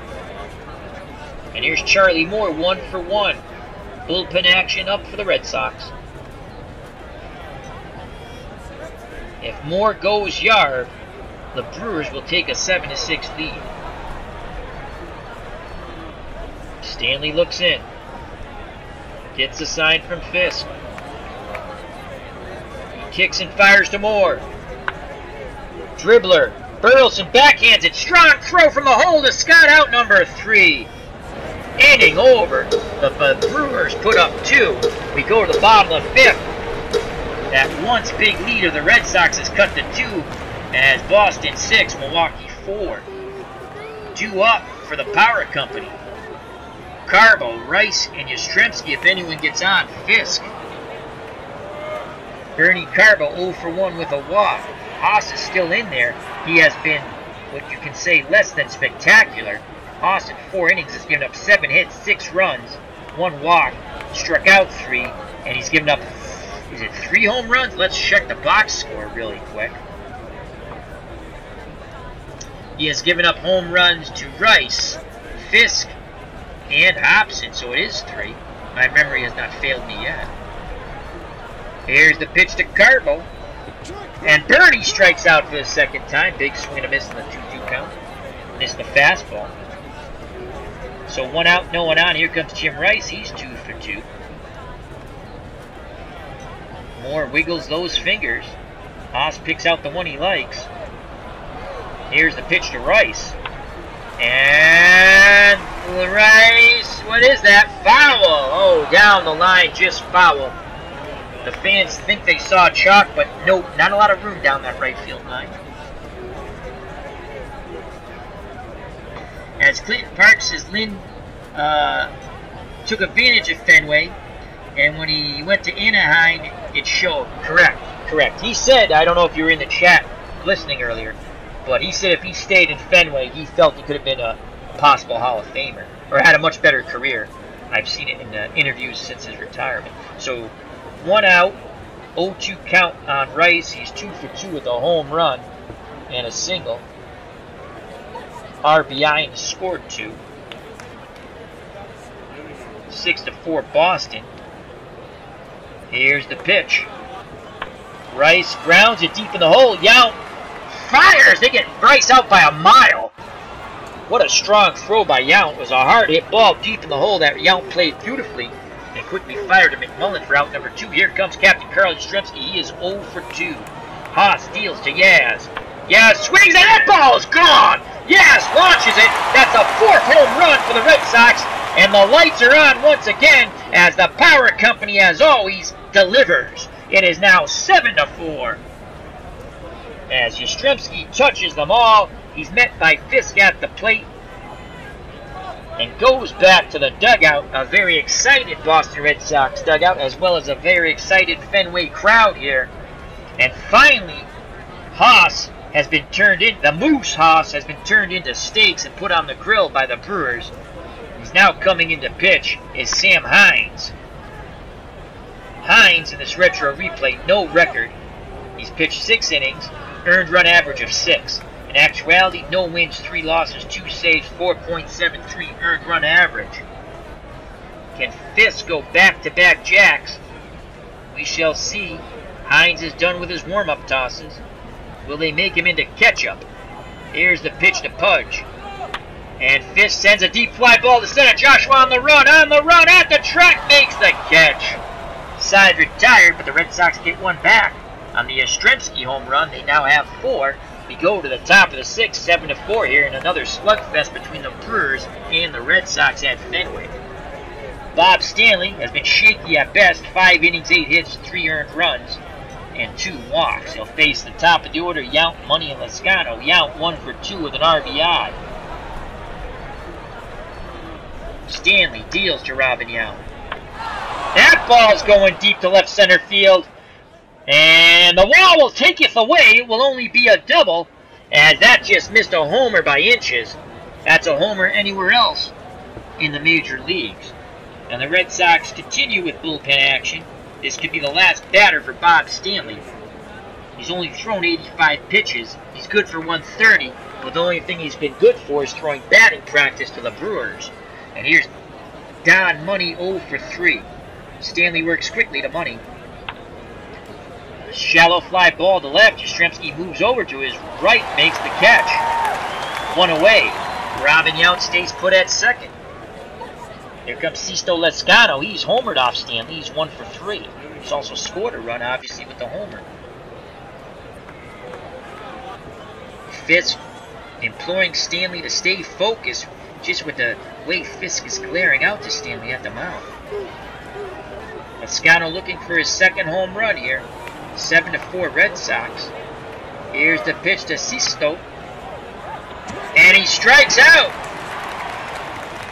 And here's Charlie Moore, 1 for 1. Bullpen action up for the Red Sox. If Moore goes yard, the Brewers will take a 7-6 lead. Stanley looks in. Gets a sign from Fisk. He kicks and fires to Moore. Dribbler. Burleson backhands it. Strong throw from the hole to Scott out number 3. Inning over. The Brewers put up 2. We go to the bottom of the 5th. That once big lead of the Red Sox is cut to 2 as Boston 6, Milwaukee 4. 2 up for the power company. Carbo, Rice, and Yastrzemski if anyone gets on. Fisk. Bernie Carbo 0 for 1 with a walk. Haas is still in there. He has been, what you can say, less than spectacular. Haas in 4 innings has given up 7 hits, 6 runs, 1 walk, struck out 3, and he's given up, is it 3 home runs? Let's check the box score really quick. He has given up home runs to Rice, Fisk, and Hobson, so it is 3. My memory has not failed me yet. Here's the pitch to Carbo. And Bernie strikes out for the 2nd time. Big swing and a miss in the 2-2 count. Missed the fastball. So 1 out, no one on. Here comes Jim Rice. He's 2 for 2. Moore wiggles those fingers. Haas picks out the one he likes. Here's the pitch to Rice. And Rice, what is that? Foul! Oh, down the line, just foul. The fans think they saw chalk, but nope, not a lot of room down that right field line. As Clinton Park says, Lynn took advantage of Fenway, and when he went to Anaheim, it showed. Correct. He said, I don't know if you were in the chat listening earlier, but he said if he stayed in Fenway, he felt he could have been a possible Hall of Famer, or had a much better career. I've seen it in interviews since his retirement. So, 1 out, 0-2 count on Rice. He's 2 for 2 with a home run and a single. RBI and scored 2. 6-4 Boston. Here's the pitch. Rice grounds it deep in the hole. Yount fires. They get Rice out by a mile. What a strong throw by Yount. It was a hard hit ball deep in the hole that Yount played beautifully. And quickly fired to McMullen for out number 2. Here comes Captain Carl Yastrzemski. He is 0 for 2. Haas deals to Yaz. Yaz swings and that ball is gone. Yaz launches it. That's a 4th home run for the Red Sox. And the lights are on once again as the power company, as always, delivers. It is now 7-4. As Yastrzemski touches them all, he's met by Fisk at the plate. And goes back to the dugout, a very excited Boston Red Sox dugout, as well as a very excited Fenway crowd here. And finally, Haas has been turned in, the Moose Haas has been turned into steaks and put on the grill by the Brewers. He's now coming into pitch is Sam Hines. Hines in this retro replay, no record. He's pitched 6 innings, earned run average of 6. In actuality, no wins, 3 losses, 2 saves, 4.73 earned run average. Can Fisk go back-to-back jacks? We shall see Hines is done with his warm-up tosses. Will they make him into ketchup? Here's the pitch to Pudge. And Fisk sends a deep fly ball to center. Joshua on the run, at the track, makes the catch. Side retired, but the Red Sox get one back. On the Yastrzemski home run, they now have 4. We go to the top of the 6th, 7-4 here, in another slugfest between the Brewers and the Red Sox at Fenway. Bob Stanley has been shaky at best, 5 innings, 8 hits, 3 earned runs, and 2 walks. He'll face the top of the order, Yount, Money, and Lezcano. Yount 1 for 2 with an RBI. Stanley deals to Robin Yount. That ball's going deep to left center field. And the wall will take it away. It will only be a double, as that just missed a homer by inches. That's a homer anywhere else in the major leagues. And the Red Sox continue with bullpen action. This could be the last batter for Bob Stanley. He's only thrown 85 pitches. He's good for 130, but the only thing he's been good for is throwing batting practice to the Brewers. And here's Don Money 0 for 3. Stanley works quickly to Money. A shallow fly ball to left. Yastrzemski moves over to his right, makes the catch. 1 away. Robin Yount stays put at second. Here comes Sisto Lezcano. He's homered off Stanley. He's 1 for 3. He's also scored a run, obviously, with the homer. Fisk imploring Stanley to stay focused, just with the way Fisk is glaring out to Stanley at the mound. Lezcano looking for his second home run here. 7-4 Red Sox. Here's the pitch to Sisto. And he strikes out.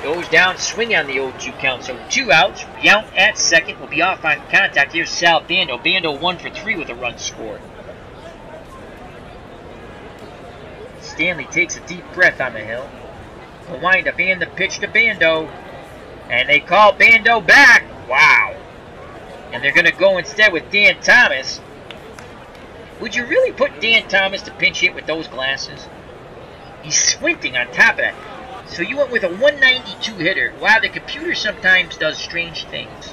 Goes down, swing on the 0-2 count. So 2 outs. Yount at second will be off on contact. Here's Sal Bando. Bando 1 for 3 with a run scored. Stanley takes a deep breath on the hill. The windup and the pitch to Bando. And they call Bando back. Wow. And they're going to go instead with Dan Thomas. Would you really put Dan Thomas to pinch hit with those glasses? He's squinting on top of that. So you went with a 192 hitter. Wow, the computer sometimes does strange things.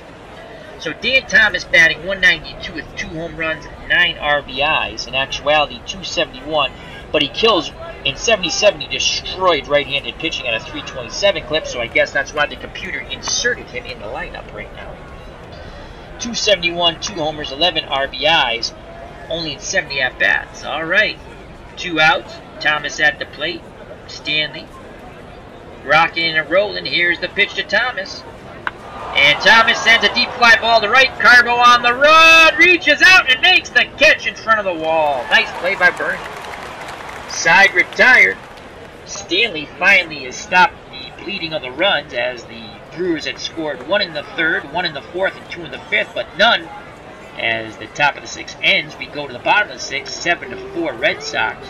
So Dan Thomas batting 192 with 2 home runs, 9 RBIs. In actuality, 271. But he kills, in 77, he destroyed right-handed pitching at a 327 clip. So I guess that's why the computer inserted him in the lineup right now. 271, 2 homers, 11 RBIs. Only in 70 at-bats. All right. 2 outs. Thomas at the plate. Stanley rocking and rolling. Here's the pitch to Thomas. And Thomas sends a deep fly ball to right. Carbo on the run. Reaches out and makes the catch in front of the wall. Nice play by Bernie. Side retired. Stanley finally has stopped the bleeding of the runs, as the Brewers had scored 1 in the 3rd, 1 in the 4th, and 2 in the 5th, but none. As the top of the 6th ends, we go to the bottom of the 6th, 7-4 Red Sox.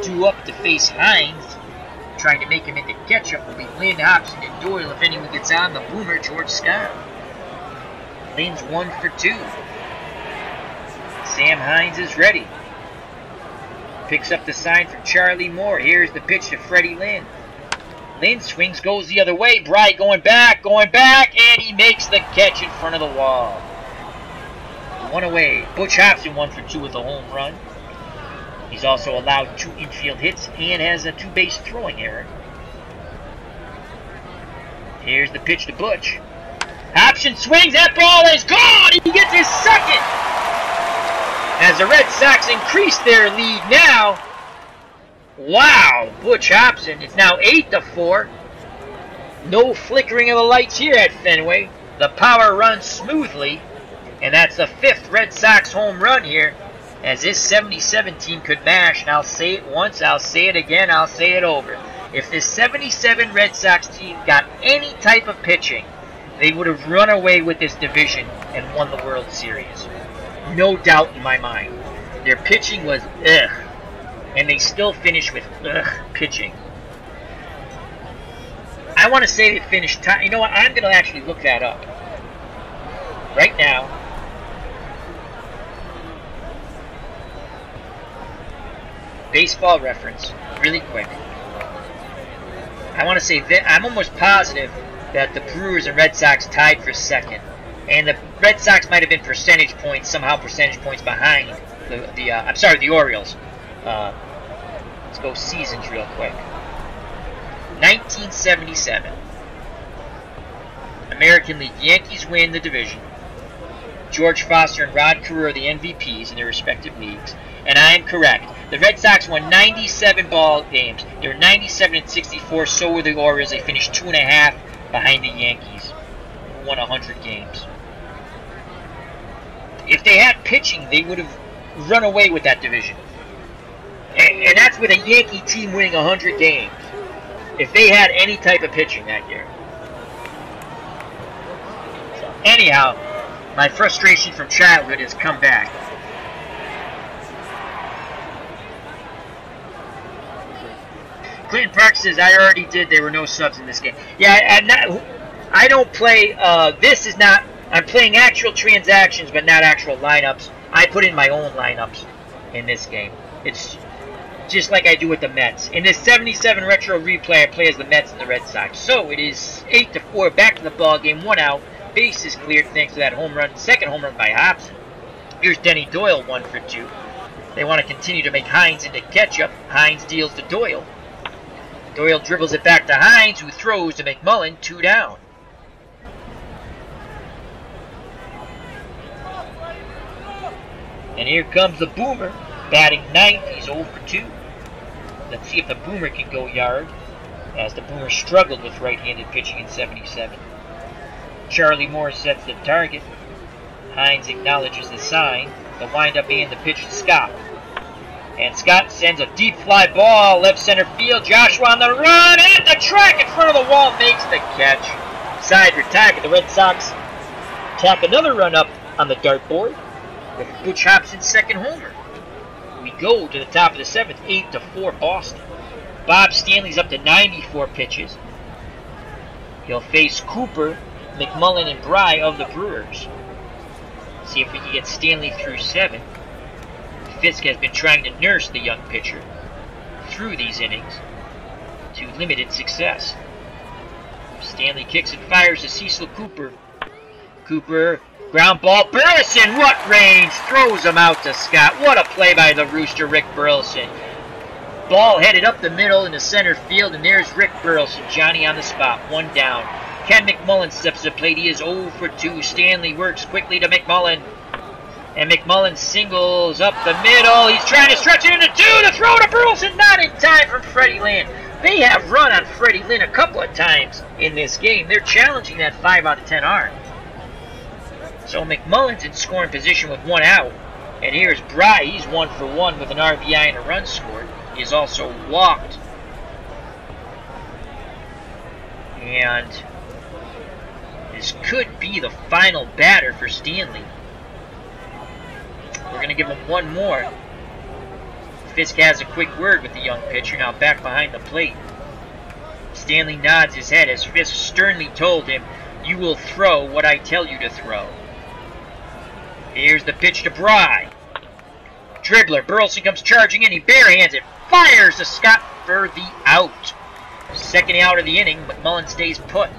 2 up to face Hines. Trying to make him into ketchup will be Lynn, Hobson, and Doyle. If anyone gets on the boomer, George Scott. Lynn's 1 for 2. Sam Hines is ready. Picks up the sign from Charlie Moore. Here's the pitch to Freddie Lynn. Lynn swings, goes the other way. Bry going back, and he makes the catch in front of the wall. 1 away. Butch Hobson 1 for 2 with a home run. He's also allowed 2 infield hits and has a 2-base throwing error. Here's the pitch to Butch. Hobson swings, that ball is gone! He gets his second! As the Red Sox increase their lead now. Wow, Butch Hobson. It's now 8-4. No flickering of the lights here at Fenway. The power runs smoothly. And that's the 5th Red Sox home run here. As this 77 team could mash. And I'll say it once, I'll say it again, I'll say it over. If this 77 Red Sox team got any type of pitching, they would have run away with this division and won the World Series. No doubt in my mind. Their pitching was ugh. And they still finish with ugh pitching. I want to say they finished you know what? I'm going to actually look that up. Right now. Baseball Reference, really quick. I want to say that I'm almost positive that the Brewers and Red Sox tied for 2nd. And the Red Sox might have been percentage points, somehow percentage points behind the Orioles. Let's go seasons real quick. 1977. American League. Yankees win the division. George Foster and Rod Carew are the MVPs in their respective leagues. And I am correct. The Red Sox won 97 ball games. They were 97-64. So were the Orioles. They finished 2.5 behind the Yankees, who won 100 games. If they had pitching, they would have run away with that division. And that's with a Yankee team winning 100 games. If they had any type of pitching that year. So, anyhow, my frustration from childhood has come back. Clinton Park says, I already did. There were no subs in this game. Yeah, I don't play. This is not. I'm playing actual transactions, but not actual lineups. I put in my own lineups in this game. It's just like I do with the Mets. In this 77 retro replay, I play as the Mets and the Red Sox. So it is 8-4. Back to the ball game. 1 out. Base is cleared thanks to that home run. Second home run by Hobson. Here's Denny Doyle, 1 for 2. They want to continue to make Hines into ketchup. Hines deals to Doyle. Doyle dribbles it back to Hines, who throws to McMullen, 2 down. And here comes the Boomer, batting 9th. He's 0 for 2. Let's see if the Boomer can go yard, as the Boomer struggled with right-handed pitching in 77. Charlie Moore sets the target. Hines acknowledges the sign. The windup being the pitch to Scott. And Scott sends a deep fly ball, left center field. Joshua on the run, at the track in front of the wall, makes the catch. Side attack, the Red Sox tack another run up on the dartboard with Butch Hobson's second homer. We go to the top of the 7th, 8-4 Boston. Bob Stanley's up to 94 pitches. He'll face Cooper, McMullen, and Bry of the Brewers. See if we can get Stanley through 7. Fisk has been trying to nurse the young pitcher through these innings to limited success. Stanley kicks and fires to Cecil Cooper. Cooper, ground ball. Burleson, what range? Throws him out to Scott. What a play by the Rooster, Rick Burleson. Ball headed up the middle into center field, and there's Rick Burleson. Johnny on the spot, 1 down. Ken McMullen steps to the plate. He is 0 for 2. Stanley works quickly to McMullen. And McMullen singles up the middle. He's trying to stretch it into 2. The throw to Burleson, not in time from Freddie Lynn. They have run on Freddie Lynn a couple of times in this game. They're challenging that 5 out of 10 arm. So McMullen's in scoring position with 1 out. And here's Bry. He's 1 for 1 with an RBI and a run scored. He is also walked. And this could be the final batter for Stanley. We're going to give him 1 more. Fisk has a quick word with the young pitcher, now back behind the plate. Stanley nods his head as Fisk sternly told him, "You will throw what I tell you to throw." Here's the pitch to Bry. Dribbler, Burleson comes charging in, he barehands it, fires to Scott for the out. Second out of the inning, McMullen stays put.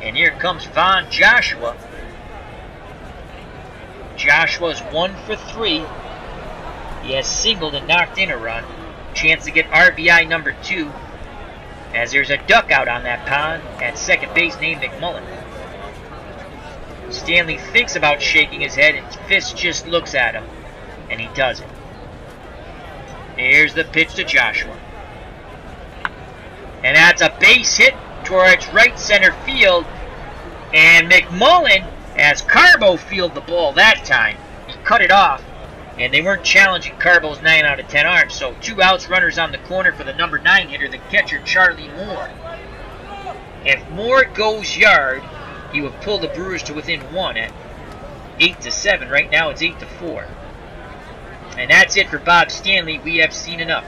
And here comes Von Joshua. Joshua's 1 for 3. He has singled and knocked in a run. Chance to get RBI number 2, as there's a duck out on that pond at second base named McMullen. Stanley thinks about shaking his head, and Fisk just looks at him, and he does it. Here's the pitch to Joshua. And that's a base hit towards right center field, and McMullen has Carbo field the ball that time. He cut it off, and they weren't challenging Carbo's 9 out of 10 arms, so 2 outs, runners on the corner for the number 9 hitter, the catcher Charlie Moore. If Moore goes yard, he would pull the Brewers to within 1 at 8-7. Right now it's 8-4. And that's it for Bob Stanley. We have seen enough.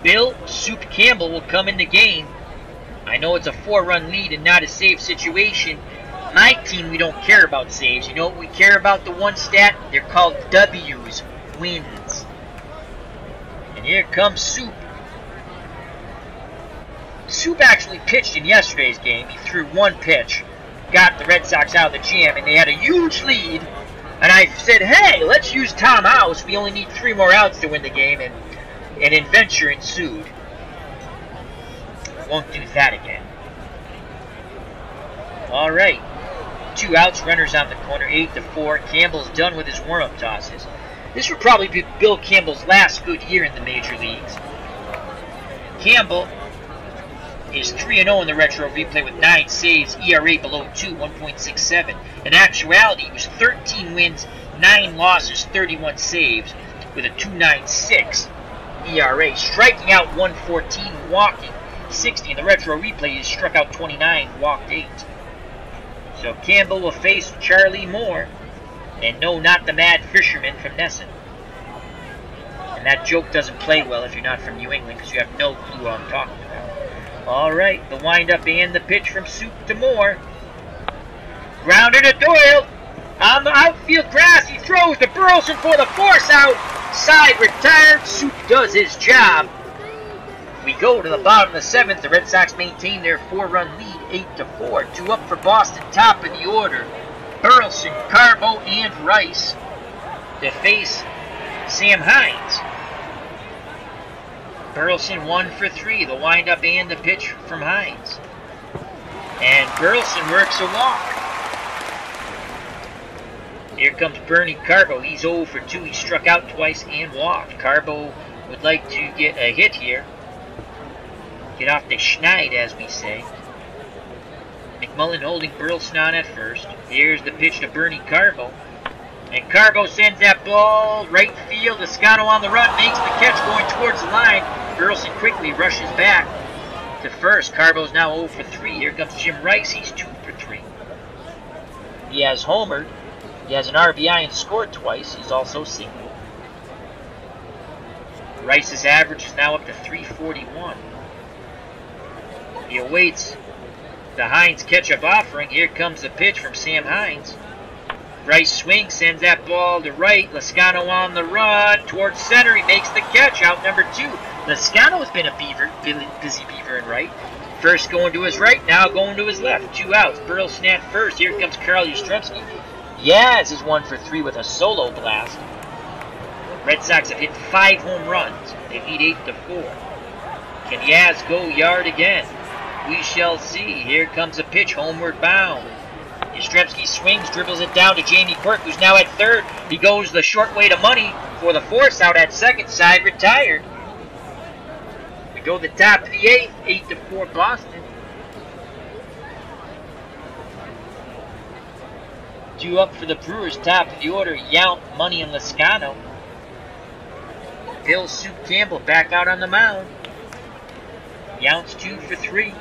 Bill Soup Campbell will come in the game. I know it's a 4-run lead and not a save situation. My team, we don't care about saves. You know what we care about? The one stat? They're called W's, wins. And here comes Soup. Soup actually pitched in yesterday's game. He threw 1 pitch. got the Red Sox out of the jam, and they had a huge lead. And I said, hey, let's use Tom House. We only need 3 more outs to win the game, and an adventure ensued. Won't do that again. All right. 2 outs, runners on the corner, 8-4. Campbell's done with his warm-up tosses. This would probably be Bill Campbell's last good year in the major leagues. Campbell is 3-0 in the retro replay with 9 saves, ERA below 2, 1.67. In actuality, he was 13 wins, 9 losses, 31 saves with a 2.96 ERA. Striking out 114, walking 60. In the retro replay, he struck out 29, walked 8. So Campbell will face Charlie Moore, and no, not the Mad Fisherman from Nesson. And that joke doesn't play well if you're not from New England, because you have no clue what I'm talking about. All right, the windup and the pitch from Soup to Moore. Grounded to Doyle. On the outfield grass, he throws to Burleson for the force out. Side retired. Soup does his job. We go to the bottom of the 7th. The Red Sox maintain their 4-run lead, 8-4. 2 up for Boston, top of the order. Burleson, Carbo, and Rice to face Sam Hines. Burleson 1 for 3, the windup and the pitch from Hines. And Burleson works a walk. Here comes Bernie Carbo. He's 0 for 2. He struck out twice and walked. Carbo would like to get a hit here. Get off the schneid, as we say. McMullen holding Burleson on at first. Here's the pitch to Bernie Carbo. And Carbo sends that ball right field. Toscano on the run, makes the catch going towards the line. Burleson quickly rushes back to first. Carbo's now 0 for 3. Here comes Jim Rice. He's 2 for 3. He has homered. He has an RBI and scored twice. He's also singled. Rice's average is now up to 341. He awaits the Hines catch-up offering. Here comes the pitch from Sam Hines. Rice swings, sends that ball to right. Lascano on the run towards center. He makes the catch, out number 2. Lascano has been a busy beaver in right. First going to his right, now going to his left. 2 outs. Burleson at first. Here comes Carl Yastrzemski. Yaz is 1 for 3 with a solo blast. Red Sox have hit 5 home runs. They lead 8-4. Can Yaz go yard again? We shall see. Here comes a pitch, homeward bound. Yastrzemski swings, dribbles it down to Jamie Quirk, who's now at third. He goes the short way to money for the force out at second, side retired. We go to the top of the 8th, 8-4 Boston. 2 up for the Brewers, top of the order, Yount, Money, and Lascano. Bill Soup Campbell back out on the mound. Yount's 2 for 3.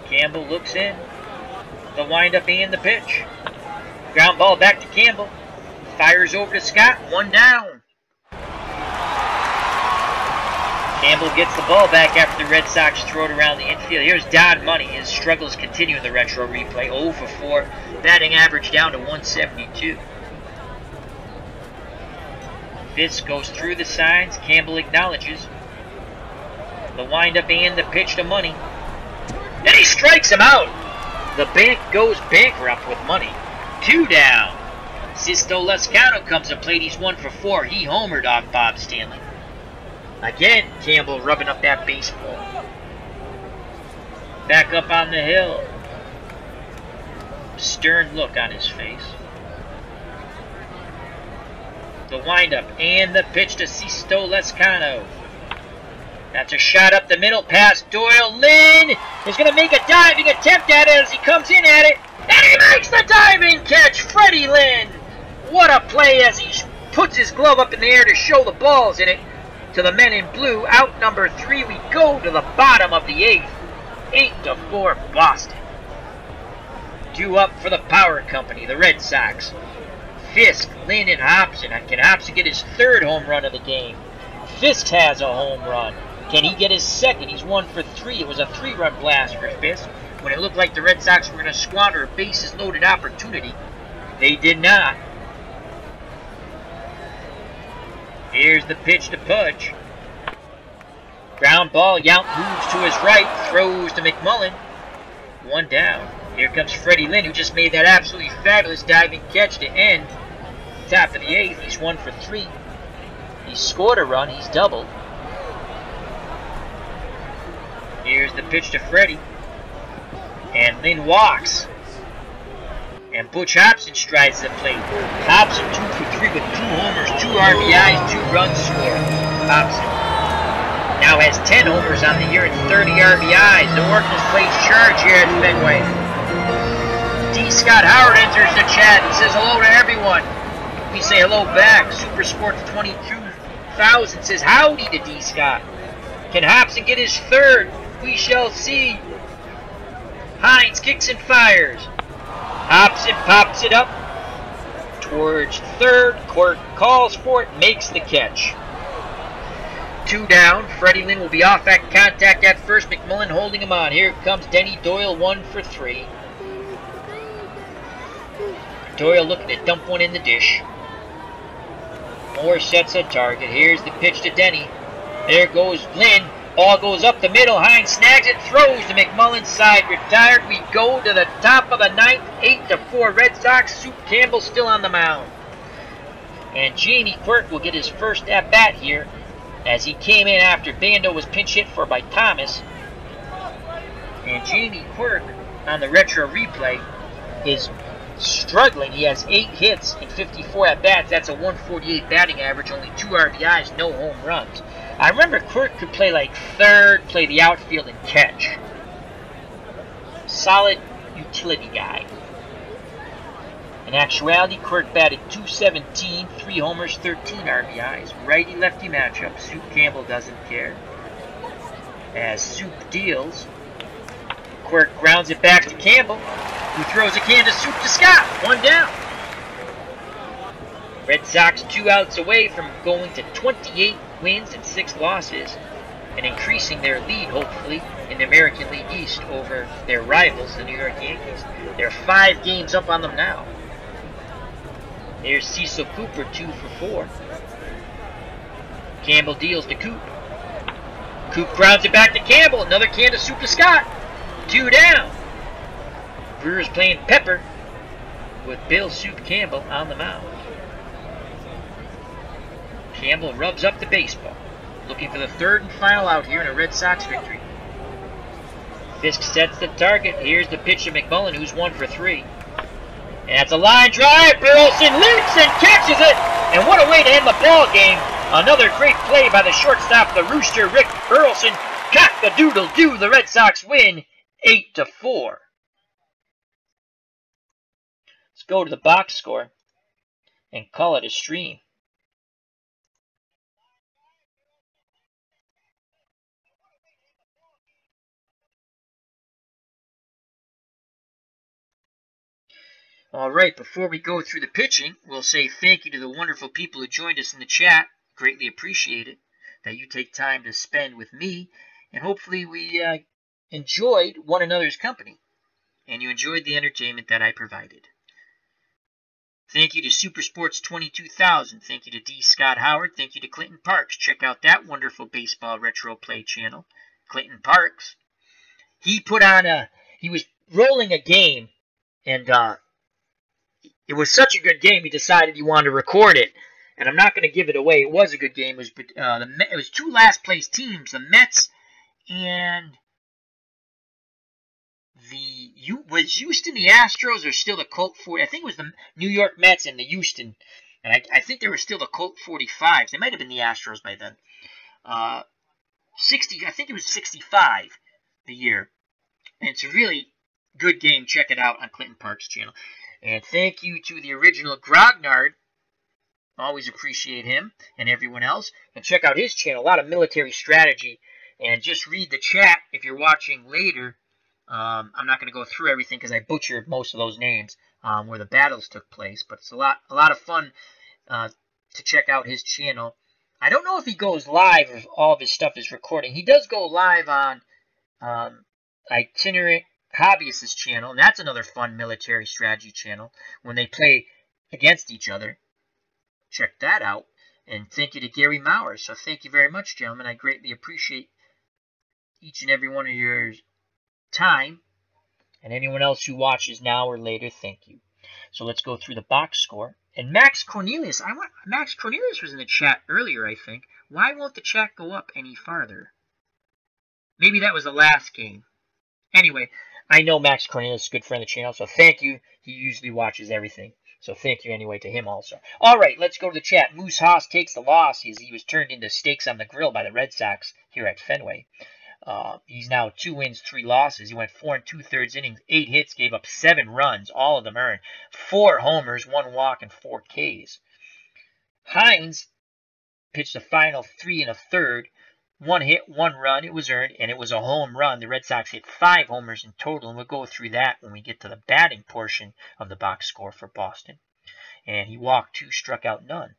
Campbell looks in. The windup and the pitch. Ground ball back to Campbell. Fires over to Scott. 1 down. Campbell gets the ball back after the Red Sox throw it around the infield. Here's Don Money. His struggles continue in the retro replay. 0 for 4. Batting average down to 172. Fisk goes through the signs. Campbell acknowledges. The windup and the pitch to Money. And he strikes him out. The bank goes bankrupt with Money. 2 down. Sisto Lascano comes to plate. He's 1 for 4. He homered off Bob Stanley. Again, Campbell rubbing up that baseball. Back up on the hill. Stern look on his face. The windup and the pitch to Sisto Lascano. That's a shot up the middle past Doyle. Lynn is going to make a diving attempt at it as he comes in at it. And he makes the diving catch. Freddie Lynn. What a play as he puts his glove up in the air to show the balls in it to the men in blue. Out number 3. We go to the bottom of the 8th. 8-4 Boston. 2 up for the power company, the Red Sox. Fisk, Lynn, and Hobson. Can Hobson get his 3rd home run of the game? Fisk has a home run. Can he get his 2nd? He's 1 for 3. It was a 3-run blast for Fisk when it looked like the Red Sox were going to squander a bases-loaded opportunity. They did not. Here's the pitch to Pudge. Ground ball. Yount moves to his right, throws to McMullen. 1 down. Here comes Freddie Lynn, who just made that absolutely fabulous diving catch to end. Top of the 8th, he's 1 for 3. He scored a run, he's doubled. Here's the pitch to Freddie. And Lynn walks. And Butch Hobson strides the plate. Hobson 2 for 3 with 2 homers, 2 RBIs, 2 runs scored. Hobson now has 10 homers on the year and 30 RBIs. The Orioles plays charge here at Fenway. D. Scott Howard enters the chat. He says hello to everyone. We say hello back. Super Sports 22,000 says howdy to D. Scott. Can Hobson get his 3rd? We shall see. Hines kicks and fires. Hobson pops it up towards 3rd. Court calls for it, makes the catch. 2 down. Freddie Lynn will be off at contact at first. McMullen holding him on. Here comes Denny Doyle, 1 for 3. Doyle looking to dump one in the dish. Moore sets a target. Here's the pitch to Denny. There goes Lynn. Ball goes up the middle. Hines snags it, throws to McMullen's side. Retired. We go to the top of the 9th. 8-4 Red Sox. Soup Campbell still on the mound. And Jamie Quirk will get his first at-bat here, as he came in after Bando was pinch hit for by Thomas. And Jamie Quirk on the retro replay is struggling. He has 8 hits and 54 at-bats. That's a 148 batting average, only 2 RBIs, no home runs. I remember Quirk could play like 3rd, play the outfield, and catch. Solid utility guy. In actuality, Quirk batted .217, 3 homers, 13 RBIs. Righty-lefty matchup. Soup Campbell doesn't care. As Soup deals, Quirk grounds it back to Campbell, who throws a can to Soup to Scott. 1 down. Red Sox 2 outs away from going to 28 wins and 6 losses, and increasing their lead, hopefully, in the American League East over their rivals, the New York Yankees. They're 5 games up on them now. Here's Cecil Cooper, 2 for 4. Campbell deals to Coop. Coop grounds it back to Campbell. Another can to Soup to Scott. 2 down. Brewers playing Pepper with Bill Soup Campbell on the mound. Campbell rubs up the baseball, looking for the 3rd and final out here in a Red Sox victory. Fisk sets the target. Here's the pitch to McMullen, who's 1 for 3. And that's a line drive. Burleson leaps and catches it. And what a way to end the ball game. Another great play by the shortstop, the Rooster, Rick Burleson. Cock-a-doodle-doo. The Red Sox win 8-4. Let's go to the box score and call it a stream. All right, before we go through the pitching, we'll say thank you to the wonderful people who joined us in the chat. Greatly appreciate it that you take time to spend with me, and hopefully we enjoyed one another's company, and you enjoyed the entertainment that I provided. Thank you to Super Sports 22,000. Thank you to D. Scott Howard. Thank you to Clinton Parks. Check out that wonderful baseball retro play channel. Clinton Parks. He was rolling a game, and it was such a good game, he decided he wanted to record it. And I'm not going to give it away. It was a good game. It was 2 last-place teams, the Mets and was Houston the Astros or still the Colt 40? I think it was the New York Mets and the Houston. And I think they were still the Colt 45s. They might have been the Astros by then. I think it was 65 the year. And it's a really good game. Check it out on Clinton Parks' channel. And thank you to the original Grognard. Always appreciate him and everyone else. And check out his channel. A lot of military strategy. And just read the chat if you're watching later. I'm not going to go through everything because I butchered most of those names where the battles took place. But it's a lot of fun to check out his channel. I don't know if he goes live if all of his stuff is recording. He does go live on Itinerant Hobbyist's channel, and that's another fun military strategy channel when they play against each other. Check that out. And thank you to Gary Maurer. So thank you very much, gentlemen. I greatly appreciate each and every one of your time And anyone else who watches now or later, thank you. So let's go through the box score. And Max Cornelius was in the chat earlier, I think. Why won't the chat go up any farther? Maybe that was the last game. Anyway, I know Max Cornelius is a good friend of the channel, so thank you. He usually watches everything. So thank you anyway to him also. All right, let's go to the chat. Moose Haas takes the loss as he was turned into steaks on the grill by the Red Sox here at Fenway. He's now 2 wins, 3 losses. He went 4 2/3 innings, 8 hits, gave up 7 runs, all of them earned, 4 homers, 1 walk, and 4 Ks. Hines pitched the final 3 1/3, 1 hit, 1 run. It was earned, and it was a home run. The Red Sox hit 5 homers in total, and we'll go through that when we get to the batting portion of the box score for Boston. And he walked 2, struck out none.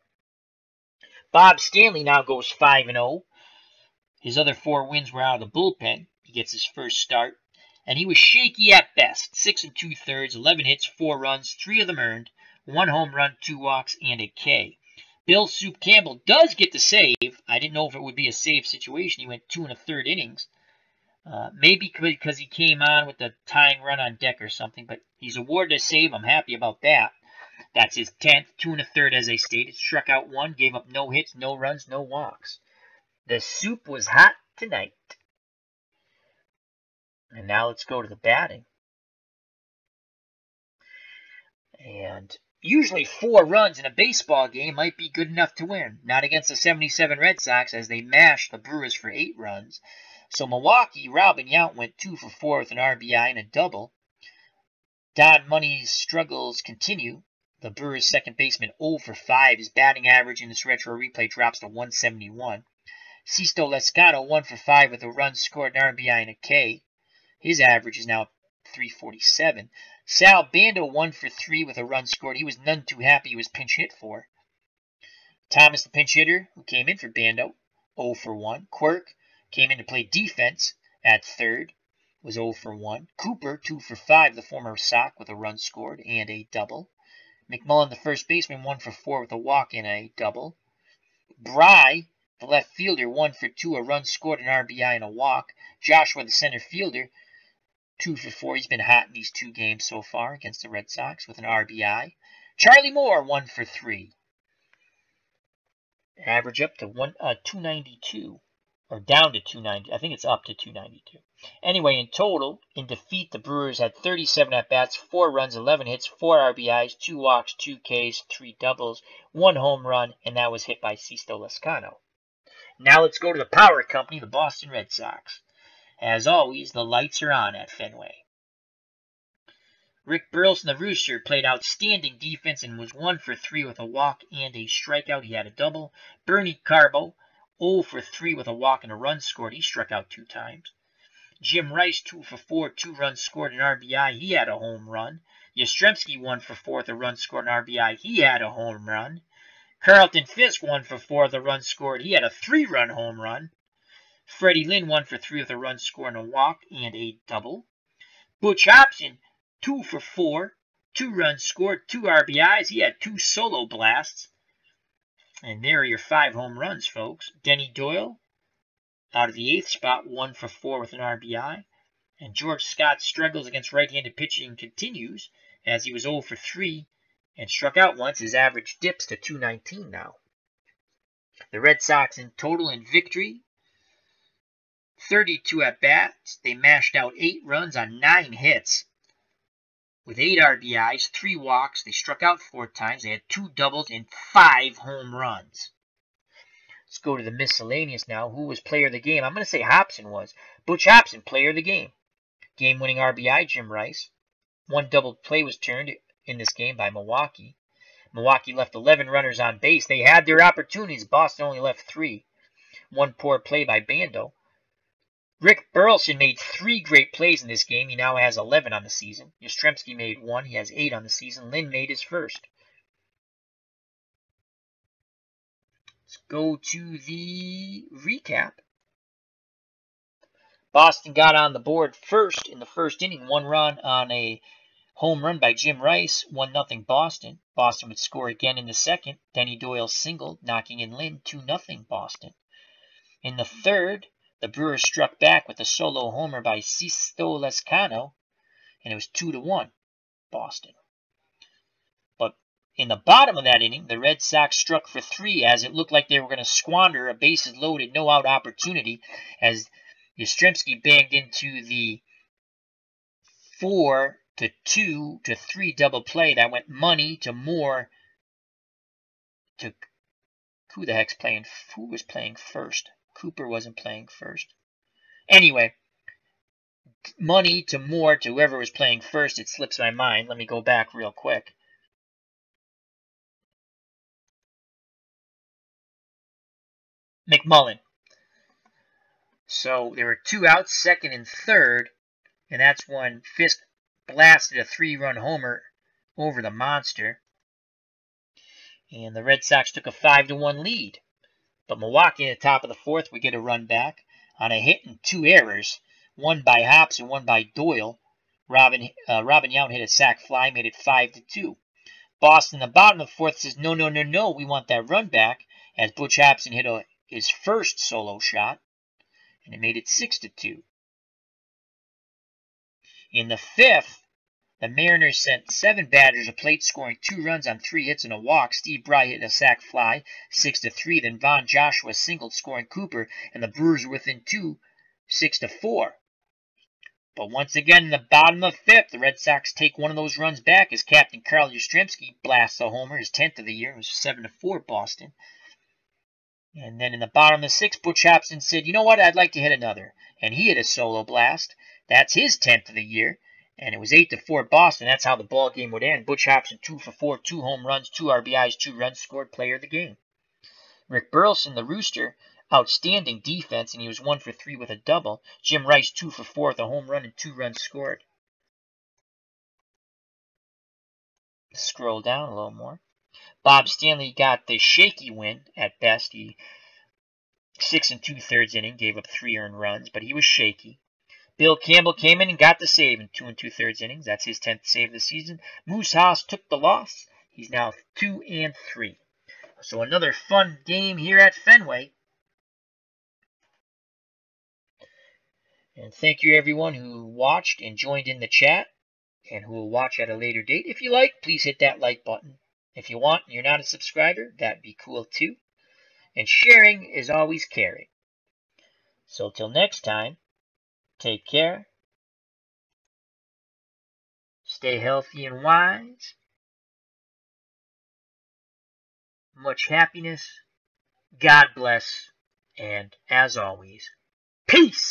Bob Stanley now goes 5-0. His other 4 wins were out of the bullpen. He gets his first start, and he was shaky at best. 6 2/3, 11 hits, 4 runs, 3 of them earned, 1 home run, 2 walks, and a K. Bill Soup Campbell does get the save. I didn't know if it would be a save situation. He went 2 1/3 innings. Maybe because he came on with the tying run on deck or something, but he's awarded a save. I'm happy about that. That's his 10th, 2 1/3 as I stated. Struck out 1, gave up no hits, no runs, no walks. The soup was hot tonight. And now let's go to the batting. And usually 4 runs in a baseball game might be good enough to win. Not against the 77 Red Sox as they mashed the Brewers for 8 runs. So Milwaukee, Robin Yount went 2 for 4 with an RBI and a double. Don Money's struggles continue. The Brewers' second baseman 0 for 5. His batting average in this retro replay drops to 171. Sisto Lescano 1 for 5 with a run scored, an RBI, and a K. His average is now 347. Sal Bando 1 for 3 with a run scored. He was none too happy he was pinch hit for. Thomas, the pinch hitter, who came in for Bando, 0 for 1. Quirk came in to play defense at third, was 0 for 1. Cooper 2 for 5, the former Sox, with a run scored and a double. McMullen, the first baseman, 1 for 4 with a walk and a double. Bry, the left fielder, 1 for 2, a run scored, an RBI, and a walk. Joshua, the center fielder, 2 for 4. He's been hot in these 2 games so far against the Red Sox with an RBI. Charlie Moore, 1 for 3. Average up to 292. Or down to 290. I think it's up to 292. Anyway, in total, in defeat, the Brewers had 37 at-bats, 4 runs, 11 hits, 4 RBIs, 2 walks, 2 Ks, 3 doubles, 1 home run, and that was hit by Sisto Lescano. Now let's go to the power company, the Boston Red Sox. As always, the lights are on at Fenway. Rick Burleson, the Rooster, played outstanding defense and was 1 for 3 with a walk and a strikeout. He had a double. Bernie Carbo, 0 for 3 with a walk and a run scored. He struck out 2 times. Jim Rice, 2 for 4, 2 runs scored, an RBI. He had a home run. Yastrzemski, 1 for 4 with a run scored, an RBI. He had a home run. Carlton Fisk, 1 for 4 with a run scored. He had a 3-run home run. Freddie Lynn, 1 for 3 with a run scored and a walk and a double. Butch Hobson, 2 for 4, 2 runs scored, 2 RBIs. He had 2 solo blasts. And there are your 5 home runs, folks. Denny Doyle, out of the 8th spot, 1 for 4 with an RBI. And George Scott's struggles against right-handed pitching continues as he was 0 for 3 and struck out once. His average dips to 219 now. The Red Sox in total in victory, 32 at-bats. They mashed out 8 runs on 9 hits with 8 RBIs, 3 walks. They struck out 4 times. They had 2 doubles and 5 home runs. Let's go to the miscellaneous now. Who was player of the game? I'm going to say Hobson was. Butch Hobson, player of the game. Game-winning RBI, Jim Rice. 1 double play was turned in this game by Milwaukee. Milwaukee left 11 runners on base. They had their opportunities. Boston only left 3. 1 poor play by Bando. Rick Burleson made 3 great plays in this game. He now has 11 on the season. Yastrzemski made 1. He has 8 on the season. Lynn made his first. Let's go to the recap. Boston got on the board first in the first inning. 1 run on a home run by Jim Rice. 1-0 Boston. Boston would score again in the second. Denny Doyle singled, knocking in Lynn. 2-0 Boston. In the third, the Brewers struck back with a solo homer by Sisto Lescano. and it was 2-1 Boston. But in the bottom of that inning, the Red Sox struck for 3 as it looked like they were going to squander a bases loaded, no-out opportunity as Yastrzemski banged into the 4-2 to 3 double play that went Money to Moore to who the heck's playing? Who was playing first? Cooper wasn't playing first. Anyway, Money to Moore to whoever was playing first. It slips my mind. Let me go back real quick. McMullen. So there were 2 outs, second and third, and that's when Fisk blasted a 3-run homer over the monster. And the Red Sox took a 5-1 lead. But Milwaukee in the top of the 4th would get a run back on a hit and 2 errors, one by Hops and one by Doyle. Robin Yount hit a sac fly, made it 5-2. Boston in the bottom of the 4th says, no, we want that run back, as Butch Hobson hit his first solo shot, and it made it 6-2. In the 5th, the Mariners sent 7 batters to plate, scoring 2 runs on 3 hits and a walk. Steve Bry hit a sac fly, 6-3. Then Von Joshua singled, scoring Cooper, and the Brewers were within 2, 6-4. But once again, in the bottom of the 5th, the Red Sox take one of those runs back as Captain Carl Yastrzemski blasts a homer, his 10th of the year. It was 7-4 Boston. And then in the bottom of the 6th, Butch Hobson said, you know what, I'd like to hit another. And he hit a solo blast. That's his 10th of the year. And it was 8-4 Boston. That's how the ball game would end. Butch Hobson 2-for-4, 2 home runs, 2 RBIs, 2 runs scored, player of the game. Rick Burleson, the Rooster, outstanding defense, and he was 1-for-3 with a double. Jim Rice 2-for-4 with a home run and 2 runs scored. Scroll down a little more. Bob Stanley got the shaky win at best. He 6 2/3 inning, gave up 3 earned runs, but he was shaky. Bill Campbell came in and got the save in 2 2/3 innings. That's his 10th save of the season. Moose Haas took the loss. He's now 2-3. So another fun game here at Fenway. And thank you everyone who watched and joined in the chat and who will watch at a later date. If you like, please hit that like button. If you want and you're not a subscriber, that'd be cool too. And sharing is always caring. So till next time, take care. Stay healthy and wise. Much happiness. God bless. And as always, peace.